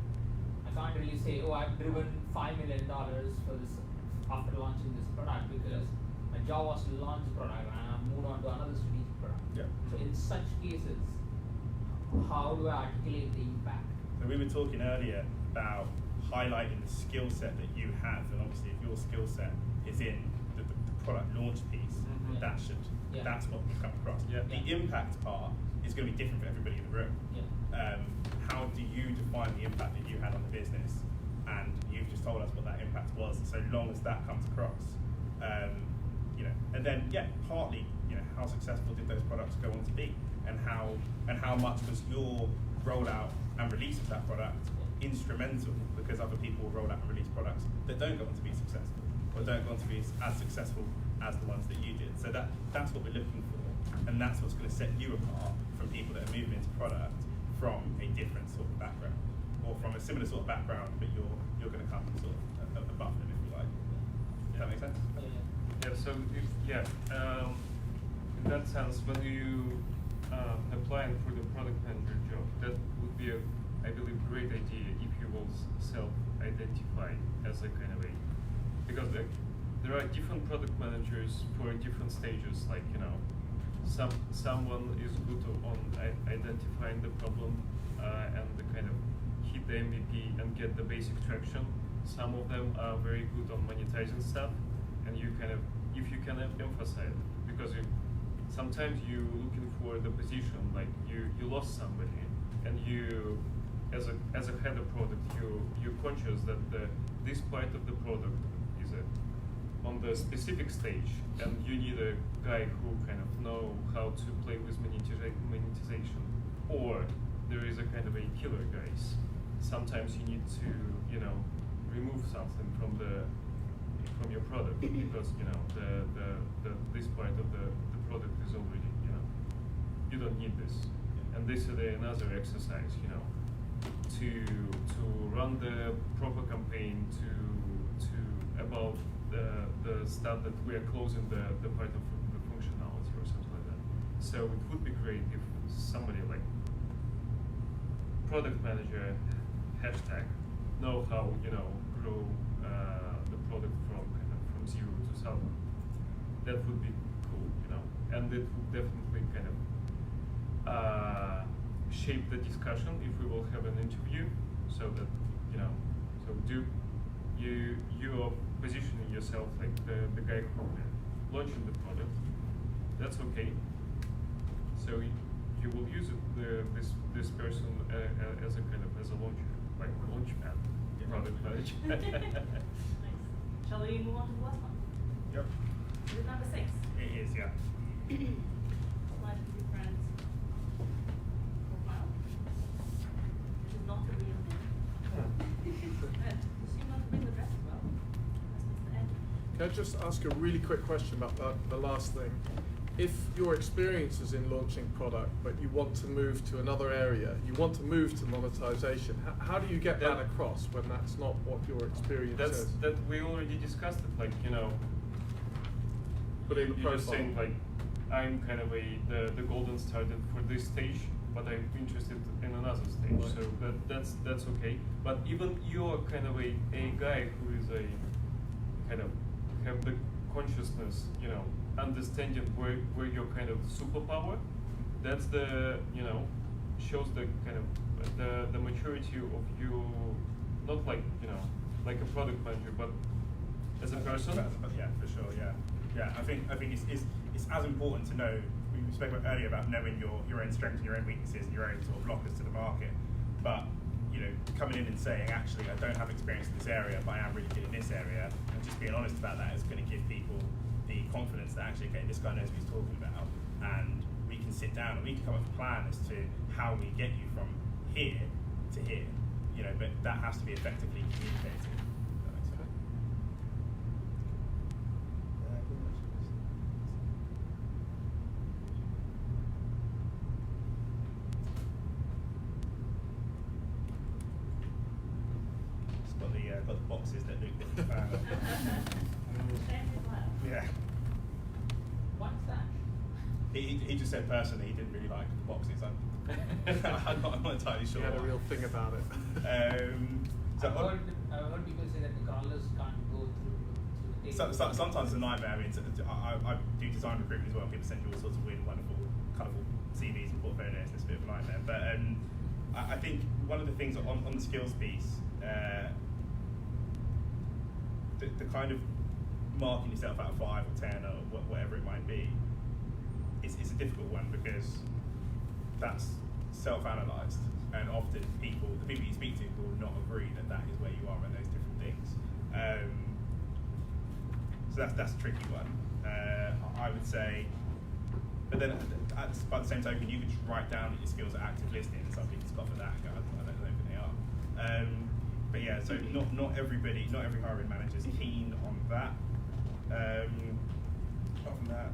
I can't really say, oh, I've driven $5 million for this after launching this product, because my job was to launch the product and I've moved on to another strategic product. Yeah. So in such cases, how do I articulate the impact? So we were talking earlier about highlighting the skill set that you have, and obviously if your skill set is in the product launch piece, that's what will come across. Yeah. The impact part is going to be different for everybody in the room. Yeah. How do you define the impact that you had on the business? And you've just told us what that impact was. So long as that comes across, and then partly, how successful did those products go on to be, and how much was your rollout and release of that product instrumental, because other people will roll out and release products that don't go on to be successful, or don't go on to be as successful as the ones that you did. So that's what we're looking for, and that's what's going to set you apart from people that are moving into product from a different sort of background, or from a similar sort of background, but you're going to come sort of above them, if you like. Does that make sense? Yeah, so in that sense, when you applying for the product manager job, that would be I believe, great idea if you will self-identify as a kind of a, because there are different product managers for different stages, like, someone is good on identifying the problem and the kind of hit the MVP and get the basic traction. Some of them are very good on monetizing stuff, and you kind of, if you can emphasize, because sometimes you're looking for the position, like you lost somebody, and you, as a head of product, you're conscious that this part of the product is on the specific stage, and you need a guy who kind of know how to play with monetization, or there is a kind of a killer guys. Sometimes you need to, remove something from your product, because this part of the product is already, you don't need this, and this is another exercise, to run the proper campaign to about the stuff that we are closing the part of the functionality or something like that. So it would be great if somebody like product manager hashtag know how grow the product from 0 to 1,000. That would be cool, and it would definitely kind of shape the discussion if we will have an interview, so that so you are positioning yourself like the guy who launching the product. That's okay. So you will use this person as a kind of as a launcher, like a launch pad, product manager. Nice. Shall we move on to the last one? Yep. Is it number 6? It is, yeah. Slightly different profile. This is not a real name. Assume not to bring the dress as well. That's Mr. Ed. Can I just ask a really quick question about the last thing? If your experience is in launching product, but you want to move to another area, you want to move to monetization, how do you get that across when that's not what your experience is? That we already discussed it, like, But in the you're just profile. saying, like, I'm kind of the golden started for this stage, but I'm interested in another stage. Right. So that's okay. But even you're kind of a guy who is a kind of have the consciousness, understanding where your kind of superpower, that's the, you know, shows the kind of the maturity of you, not like, you know, like a product manager, but as a person. But yeah, for sure, yeah. I think it's as important to know. We spoke about earlier about knowing your own strengths and your own weaknesses and your own sort of blockers to the market. But you know, coming in and saying, actually, I don't have experience in this area, but I am really good in this area, and just being honest about that is going to give people the confidence that actually, okay, this guy knows what he's talking about, and we can sit down and we can come up with a plan as to how we get you from here to here. You know, but that has to be effectively communicated. That makes sense. It's got the boxes that Luke didn't found. Yeah. What's that? He just said personally he didn't really like the boxes. I'm not entirely sure. He had a real thing about it. So I've heard people say that the crawlers can't go through the table. Sometimes it's a nightmare. I mean, I do design recruitment as well. People send you all sorts of weird, wonderful, colourful CVs and portfolios. It's a bit of a nightmare. But I think one of the things on the skills piece, the kind of marking yourself out of 5 or 10 or whatever it might be, it's a difficult one because that's self-analysed, and often the people you speak to will not agree that is where you are in those different things. So that's a tricky one. I would say, but then by the same token, you could just write down that your skills are active listening, and some people scoff at that and go, I don't know who they are. But yeah, so not every hiring manager is keen on that. Apart from that,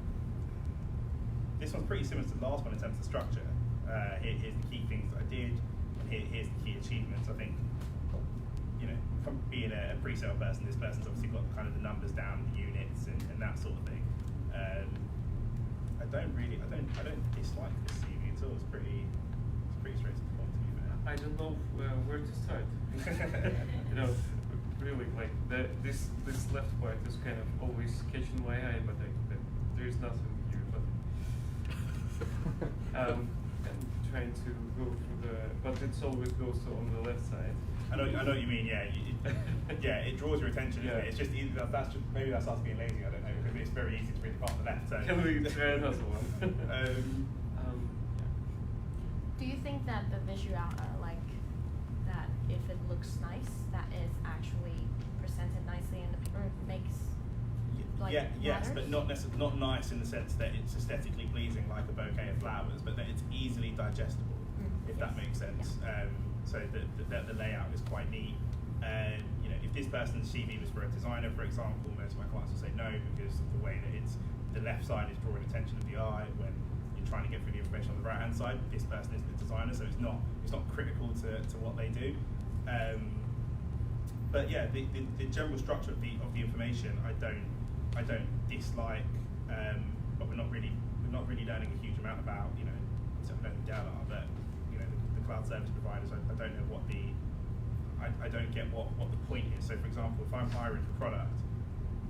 this one's pretty similar to the last one in terms of structure. Here's the key things that I did, and here's the key achievements. I think, you know, from being a pre-sale person, this person's obviously got kind of the numbers down, the units, and that sort of thing. I don't dislike this CV at all. It's pretty straight to the point, to be fair. I don't know where to start. You know, really, like this left part is kind of always catching my eye, but there's nothing here. But I'm trying to go through but it always goes on the left side. I know what you mean. Yeah, it draws your attention. Isn't it? It's just maybe that's us being lazy. I don't know, because it's very easy to read the part on the left. So. Can we try another one? Do you think that the visual, like that, if it looks nice, that is actually presented nicely and makes like yes, matters? but not nice in the sense that it's aesthetically pleasing like a bouquet of flowers, but that it's easily digestible, if that makes sense. Yeah. So the layout is quite neat. You know, if this person's CV was for a designer, for example, most of my clients will say no because of the way that the left side is drawing attention of the eye when you're trying to get through the information on the right hand side. This person is the designer, so it's not critical to what they do. But yeah, the general structure of the information I don't dislike, but we're not really learning a huge amount about, you know, so we don't doubt are, but you know, the cloud service providers, I don't know what I don't get what the point is. So for example, if I'm hiring for product,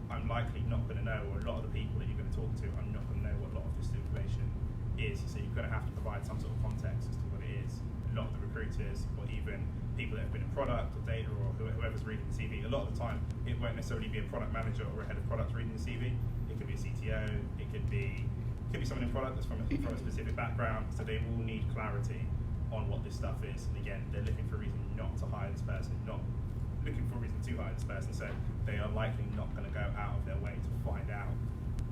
I'm likely not going to know, or a lot of the people that you're going to talk to, I'm not going to know what a lot of this information is. So you're going to have to provide some sort of context as to what it is. A lot of the recruiters, or even people that have been in product or data, or whoever's reading the CV, a lot of the time it won't necessarily be a product manager or a head of product reading the CV. It could be a CTO. It could be someone in product that's from a specific background. So they will need clarity on what this stuff is. And again, they're looking for a reason not to hire this person, not looking for a reason to hire this person. So they are likely not going to go out of their way to find out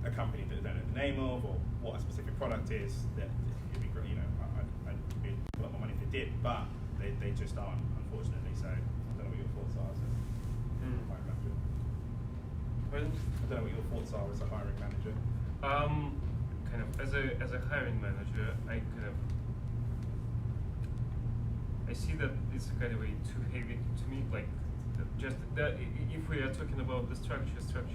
a company that they don't know the name of or what a specific product is. That it'd be great, you know, I'd put a lot more money if they did, but they just aren't, unfortunately. So I don't know what your thoughts are as a hiring manager. Well, I don't know what your thoughts are as a hiring manager. Kind of as a hiring manager, I see that it's kind of too heavy to me. Like, just that if we are talking about the structure is kind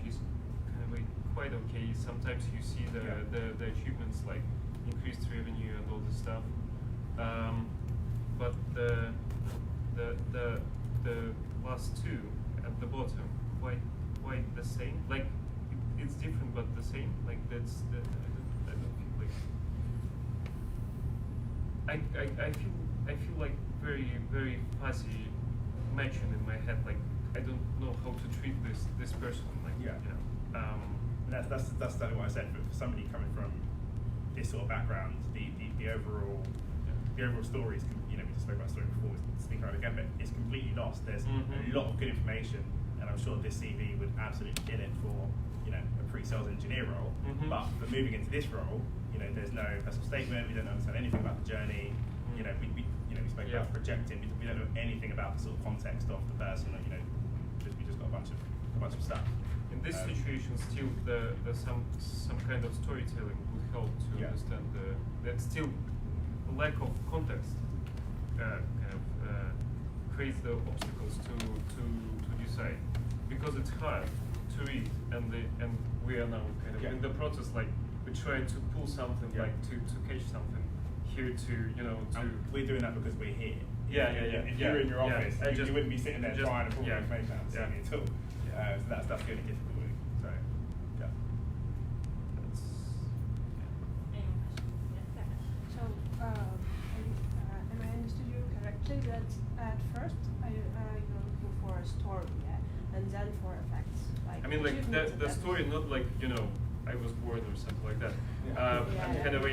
of quite okay. Sometimes you see the achievements like increased revenue and all this stuff, but the last two at the bottom quite the same. Like it's different but the same. Like I don't feel like. I feel like very fuzzy mention in my head. Like I don't know how to treat this person. Like Yeah. you know. That's exactly what I said. But for somebody coming from this sort of background, the overall story is, you know, we just spoke about story before. Speaking about it again, but it's completely lost. There's a lot of good information, and I'm sure this CV would absolutely kill it for, you know, a pre-sales engineer role. But for moving into this role, you know, there's no personal statement. We don't understand anything about the journey. You know, we spoke about projecting. We don't know anything about the sort of context of the person. Or, you know, we just got a bunch of stuff. In this situation, still the some kind of storytelling would help to understand that still lack of context creates the obstacles to decide, because it's hard to read, and we are now kind of in the process, like we're trying to pull something, like to catch something here, to you know to. We're doing that because we're here. If you were in your office, you wouldn't be sitting there trying to pull information out of the CV at all. So that's the only difficulty. So yeah. That's, So, am I understood you correctly that at first you're looking for a story, and then for effects? Like I mean, like achievements the and story, not like, you know, I was born or something like that. And kind of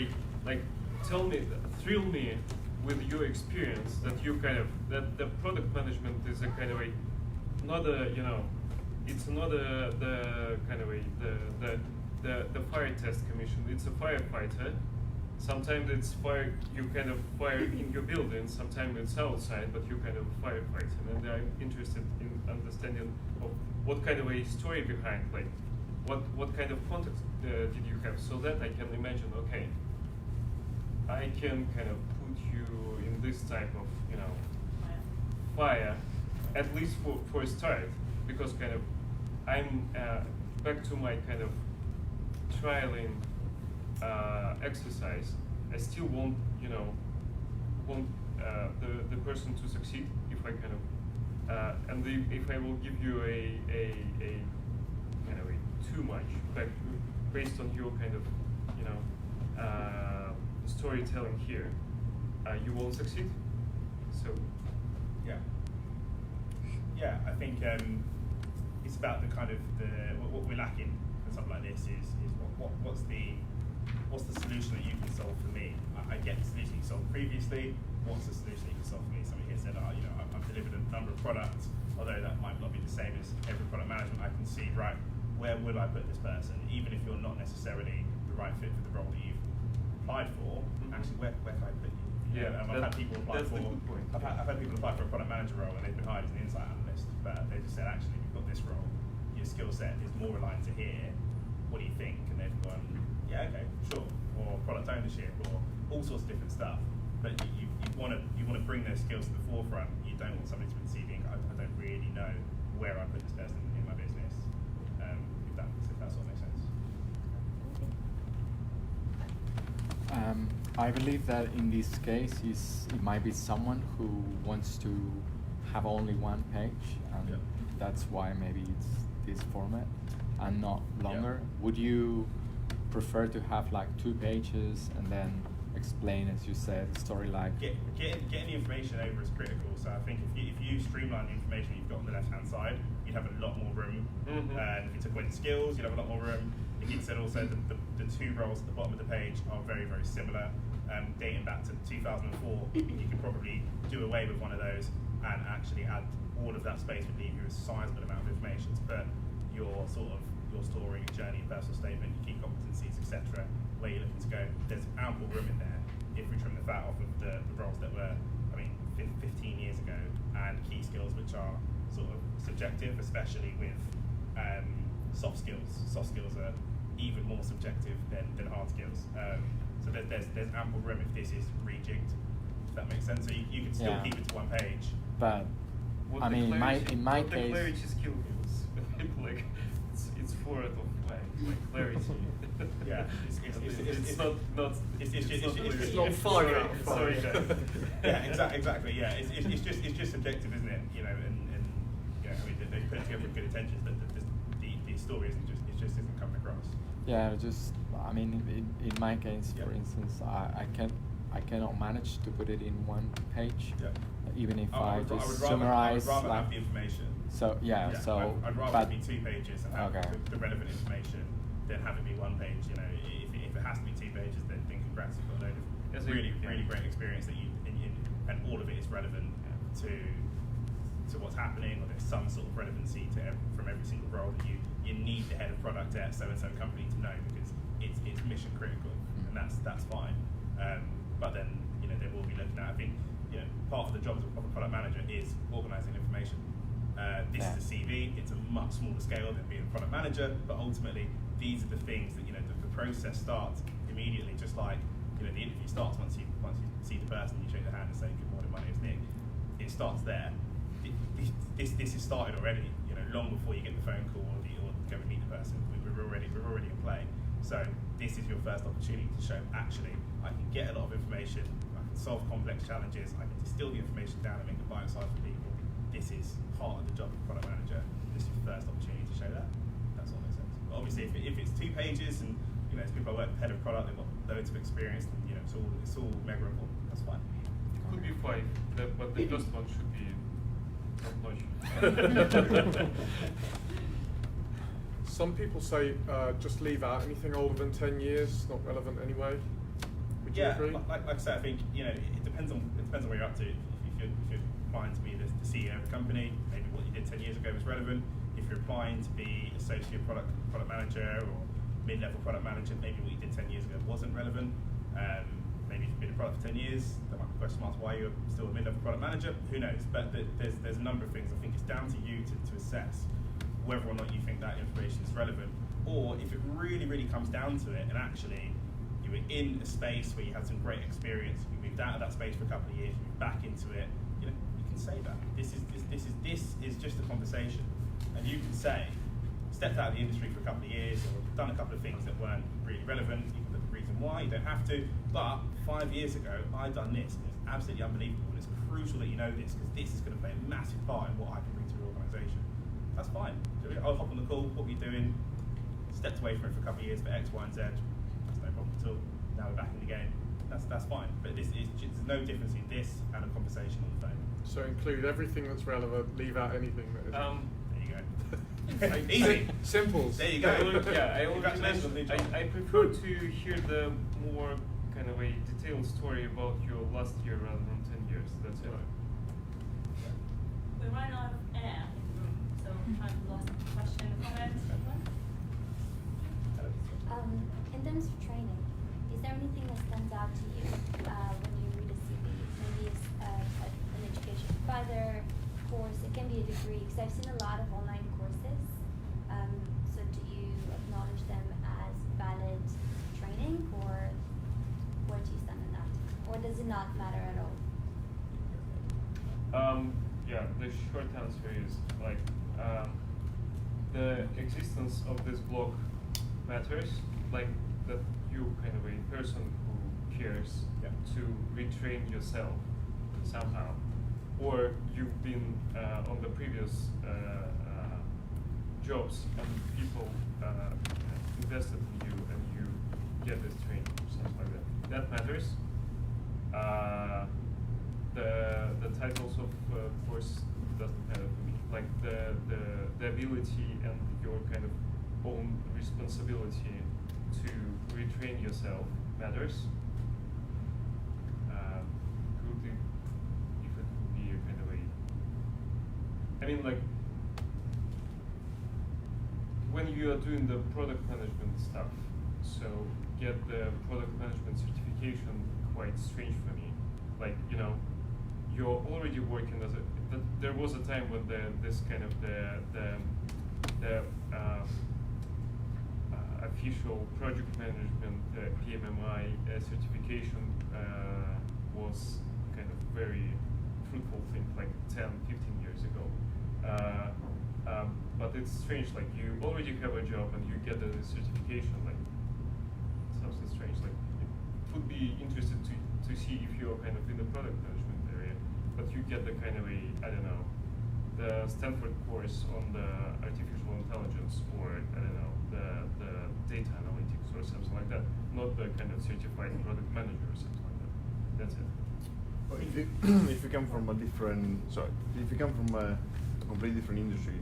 like tell me, thrill me with your experience that you kind of that the product management is a kind of a not a, you know, it's not the kind of the fire test commission. It's a firefighter. Sometimes it's fire, you kind of fire in your building. Sometimes it's outside, but you kind of firefighting. And I'm interested in understanding of what kind of a story behind, like what kind of context did you have, so that I can imagine. Okay, I can kind of put you in this type of, you know, fire, at least for a start, because kind of I'm back to my kind of trialing exercise. I still want, you know, the person to succeed if I kind of and if I will give you a kind of a too much, but based on your kind of, you know, storytelling here, you won't succeed. So yeah, I think it's about the kind of what we're lacking in something like this is what's the solution that you can solve for me? I get the solution you solved previously. What's the solution you can solve for me? Somebody here said, you know, I've delivered a number of products, although that might not be the same as every product management. I can see, right, where would I put this person, even if you're not necessarily the right fit for the role that you've applied for. Actually, where can I put you? I've had people apply for. I've had people apply for a product manager role, and they've been hired as an insight analyst, but they just said, actually, we've got this role. Your skill set is more aligned to here. What do you think? And they've gone, yeah, okay, sure. Or product ownership, or all sorts of different stuff. But you want to bring those skills to the forefront. You don't want somebody to be CV. I don't really know where I put this person in my business. If that sort of makes sense. I believe that in this case, it might be someone who wants to have only one page, and that's why maybe it's this format and not longer. Would you prefer to have like 2 pages and then explain, as you said, the story like? Getting the information over is critical. So I think if you streamline the information you've got on the left-hand side, you'd have a lot more room. And if you took away the skills, you'd have a lot more room. If you said also the 2 roles at the bottom of the page are very, very similar. Dating back to 2004, you could probably do away with one of those and actually add all of that space would leave you a sizable amount of information to put your story, journey, personal statement, your key competencies, etc., where you're looking to go. There's ample room in there if we trim the fat off of the roles that were, 15 years ago, and key skills which are sort of subjective, especially with soft skills. Soft skills are even more subjective than hard skills. So there's ample room if this is rejigged. If that makes sense. So you can still keep it to 1 page. But I mean, in my case, the clarity skill is like it's 4 out of 5. Like clarity. It's not 5. Sorry. Exactly. Yeah, it's just subjective, isn't it? You know, and you know, they put together with good intentions, but the story isn't coming across. Yeah, in my case, for instance, I cannot manage to put it in one page, even if I would just rather, summarize. I would rather like, have the information. so yeah, so I'd rather but it be 2 pages and have the relevant information than have it be 1 page. You know, if it has to be 2 pages, then congrats, you've got a load of really great experience that and all of it is relevant to what's happening, or there's some sort of relevancy from every single role that you need the head of product at so and so company to know, because it's mission critical, and that's fine. But then they will be looking at, I think part of the job of a product manager is organising information. This is a CV. It's a much smaller scale than being a product manager, but ultimately these are the things that the process starts immediately. Just like the interview starts once you see the person, you shake their hand and say, "Good morning, my name's Nick." It starts there. This is started already. Long before you get the phone call or go and meet the person, we're already in play. So this is your first opportunity to show, actually, I can get a lot of information, I can solve complex challenges, I can distill the information down and make it bite-sized for people. This is part of the job of the product manager. This is your first opportunity to show that. That's all makes sense. But obviously, if it's 2 pages and it's people I work with, head of product, they've got loads of experience, and it's all mega important. That's fine. It could be 5, but the first one should be top-notch. Some people say just leave out anything older than 10 years, not relevant anyway. Would you agree? Like I said, I think it depends on where you're up to. If you're applying to be the CEO of a company, maybe what you did 10 years ago was relevant. If you're applying to be associate product manager or mid-level product manager, maybe what you did 10 years ago wasn't relevant. Maybe if you've been a product for 10 years, there might be question marks why you're still a mid-level product manager. Who knows? But there's a number of things. I think it's down to you to assess whether or not you think that information is relevant, or if it really, really comes down to it, and actually you were in a space where you had some great experience, you moved out of that space for a couple of years, you moved back into it, you can say that. This is just a conversation, and you can say, stepped out of the industry for a couple of years, or done a couple of things that weren't really relevant. You can put the reason why, you don't have to, but 5 years ago, I've done this, and it's absolutely unbelievable, and it's crucial that you know this, because this is going to play a massive part in what I can bring to your organisation. That's fine. I'll hop on the call, what were you doing? Stepped away from it for a couple of years for X, Y, and Z. That's no problem at all. Now we're back in the game. That's fine. But there's no difference in this and a conversation on the phone. So include everything that's relevant, leave out anything that isn't. There you go. Easy. Simple. There you go. I prefer to hear the more kind of a detailed story about your last year rather than 10 years. That's it. We're running out of air. So time for last question or comment. In terms of training, is there anything that stands out to you when you read a CV? Maybe it's an education provider, course, it can be a degree, because I've seen a lot of online courses. So do you acknowledge them as valid training, or where do you stand on that? Or does it not matter at all? Yeah, the short answer is the existence of this blog matters, like that you kind of a person who cares to retrain yourself somehow, or you've been on the previous jobs and people invested in you and you get this training or something like that. That matters. The titles of course doesn't matter for me. Like the ability and your kind of own responsibility to retrain yourself matters. If it would be a kind of a, I mean, like when you are doing the product management stuff, so get the product management certification quite strange for me. Like, you're already working as a. There was a time when this kind of the official project management PMMI certification was kind of very fruitful thing, like 10, 15 years ago. But it's strange, like you already have a job and you get a certification, like something strange. Like it would be interesting to see if you're kind of in the product management area, but you get the kind of a, I don't know, the Stanford course on the artificial intelligence, or I don't know, the data analytics or something like that, not the kind of certified product manager or something like that. That's it. But if you if you come from a different if you come from a completely different industry,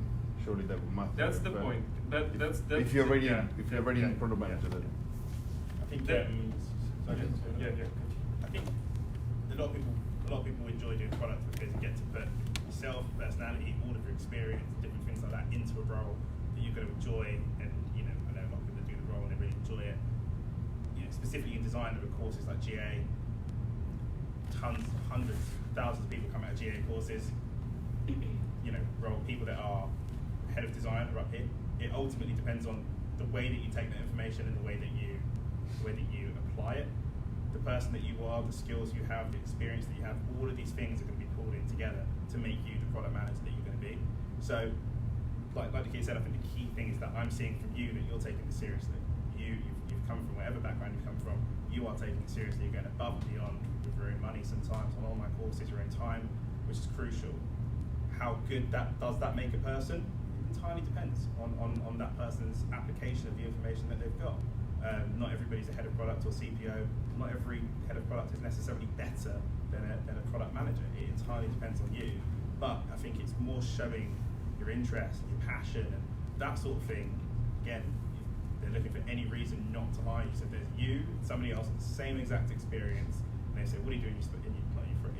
surely that would matter. That's the point. That's if you're already yeah, if you're already in product manager, then I think That- yeah. I think a lot of people enjoy doing product because you get to put yourself, personality, all of your experience, different things like that into a role that you're going to enjoy. And you know, I know a lot of people that do the role and they really enjoy it. You know, specifically in design, there are courses like GA. Tons, hundreds, thousands of people come out of GA courses. You know, role people that are head of design are up here. It ultimately depends on the way that you take that information and the way that you apply it. The person that you are, the skills you have, the experience that you have, all of these things are going to be pulled in together to make you the product manager that you're going to be. So, like the kid said, I think the key thing is that I'm seeing from you that you're taking this seriously. You've come from whatever background you've come from, you are taking it seriously, you're going above and beyond with your own money sometimes on online courses, your own time, which is crucial. How good does that make a person? It entirely depends on that person's application of the information that they've got. Not everybody's a head of product or CPO. Not every head of product is necessarily better than a product manager. It entirely depends on you. But I think it's more showing your interest, your passion, and that sort of thing. Again, they're looking for any reason not to hire you. So if there's you, somebody else with the same exact experience, and they say, what are you doing in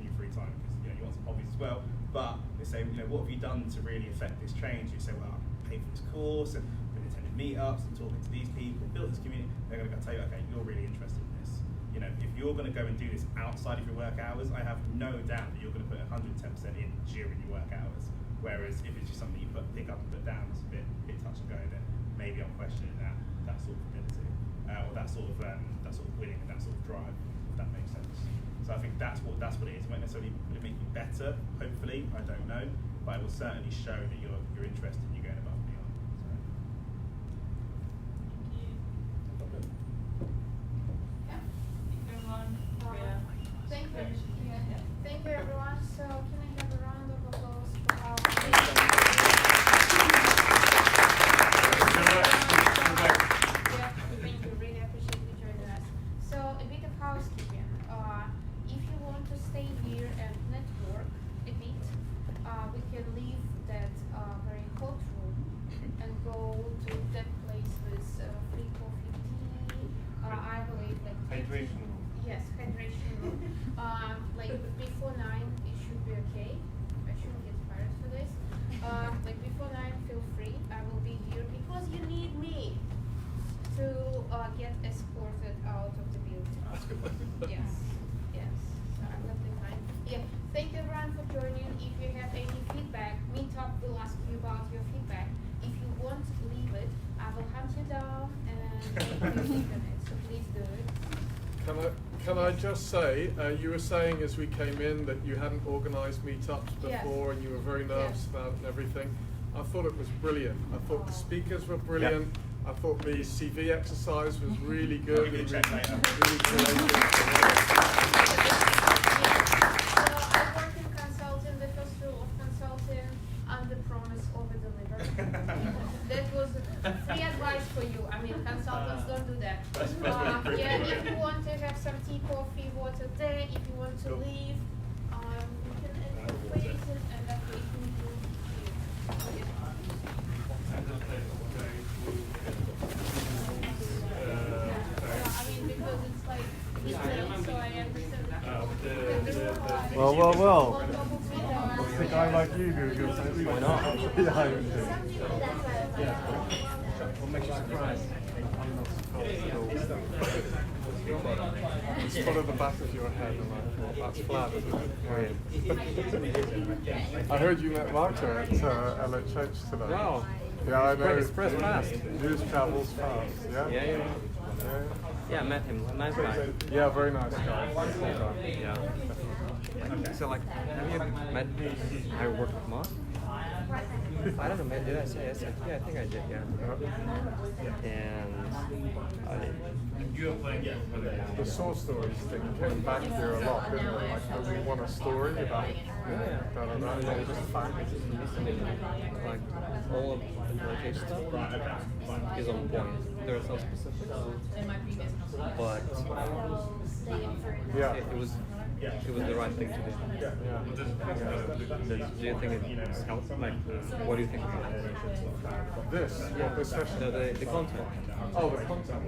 your free time? Because you want some hobbies as well. But they say, what have you done to really affect this change? You say, well, I paid for this course and been attending meetups and talking to these people, built this community. They're going to tell you, okay, you're really interested in this. If you're going to go and do this outside of your work hours, I have no doubt that you're going to put 110% in during your work hours. Whereas if it's just something you pick up and put down, it's a bit touch and go, then maybe I'm questioning that sort of ability, or that sort of winning and that sort of drive, if that makes sense. So I think that's what it is. It won't necessarily make you better, hopefully, I don't know, but it will certainly show that you're interested and you're going above and beyond. Thank you everyone. So can I have a round of applause for our Thank you, really appreciate you joining us. So a bit of housekeeping. If you want to stay here and network a bit, we can leave that very hot room and go to that place with free coffee, tea, I believe like Hydration room. Yes, hydration room. Like before 9, it should be okay. I shouldn't get fired for this. Like before 9, feel free. I will be here because you need me to get escorted out of the building. Yes, yes. So I've got the time. Yeah. Thank you everyone for joining. If you have any feedback, Meetup will ask you about your feedback. If you won't leave it, I will hunt you down and make you leave it. So please do it. Can I just say, you were saying as we came in that you hadn't organised meetups before and you were very nervous about it and everything. I thought it was brilliant. I thought the speakers were brilliant. I thought the CV exercise was really good and really creative. So I work in consulting. The first rule of consulting: under promise, over deliver. That was free advice for you. I mean, consultants don't do that. If you want to have some tea, coffee, water there, if you want to leave, you can wait and that way you can do. I mean, because it's like it's so I understand that. Well. What's a guy like you do? Why not? What makes you surprised? It's sort of the back of your head, and I thought that's flat, isn't it? I heard you met Marta at LHH today. Wow. Yeah, I know. Express fast. News travels fast. Yeah. Yeah, I met him. Nice guy. Yeah, very nice guy. Yeah. So, like, have you met I work with Mark? I don't know, man. Did I say yes? Yeah, I think I did. Yeah. And the source stories thing came back here a lot, didn't it? Like, nobody won a story about just fine. Like all of the case stuff is on point. There are some specifics, but yeah, it was it was the right thing to do. What does it mean? Do you think it helped? Like, what do you think about it? This, what this session? No, the content. Oh, the content.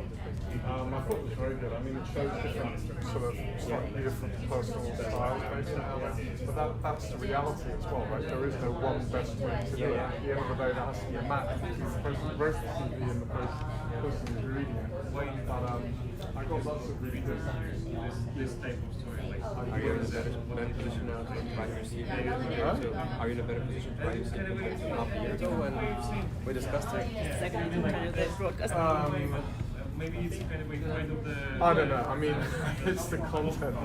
I thought it was very good. I mean, it shows different sort of slightly different personal styles based on how that's the reality as well, right? There is no one best way to do it. At the end of the day, there has to be a match between the person who wrote the CV and the person who's reading it. But I got lots of really good This type of story, like, Are you in a better position now to write your CV? So, are you in a better position to write your CV compared to half a year ago when we discussed it? Second kind of the broadcast. maybe it's kind of the. I don't know. I mean, it's the content.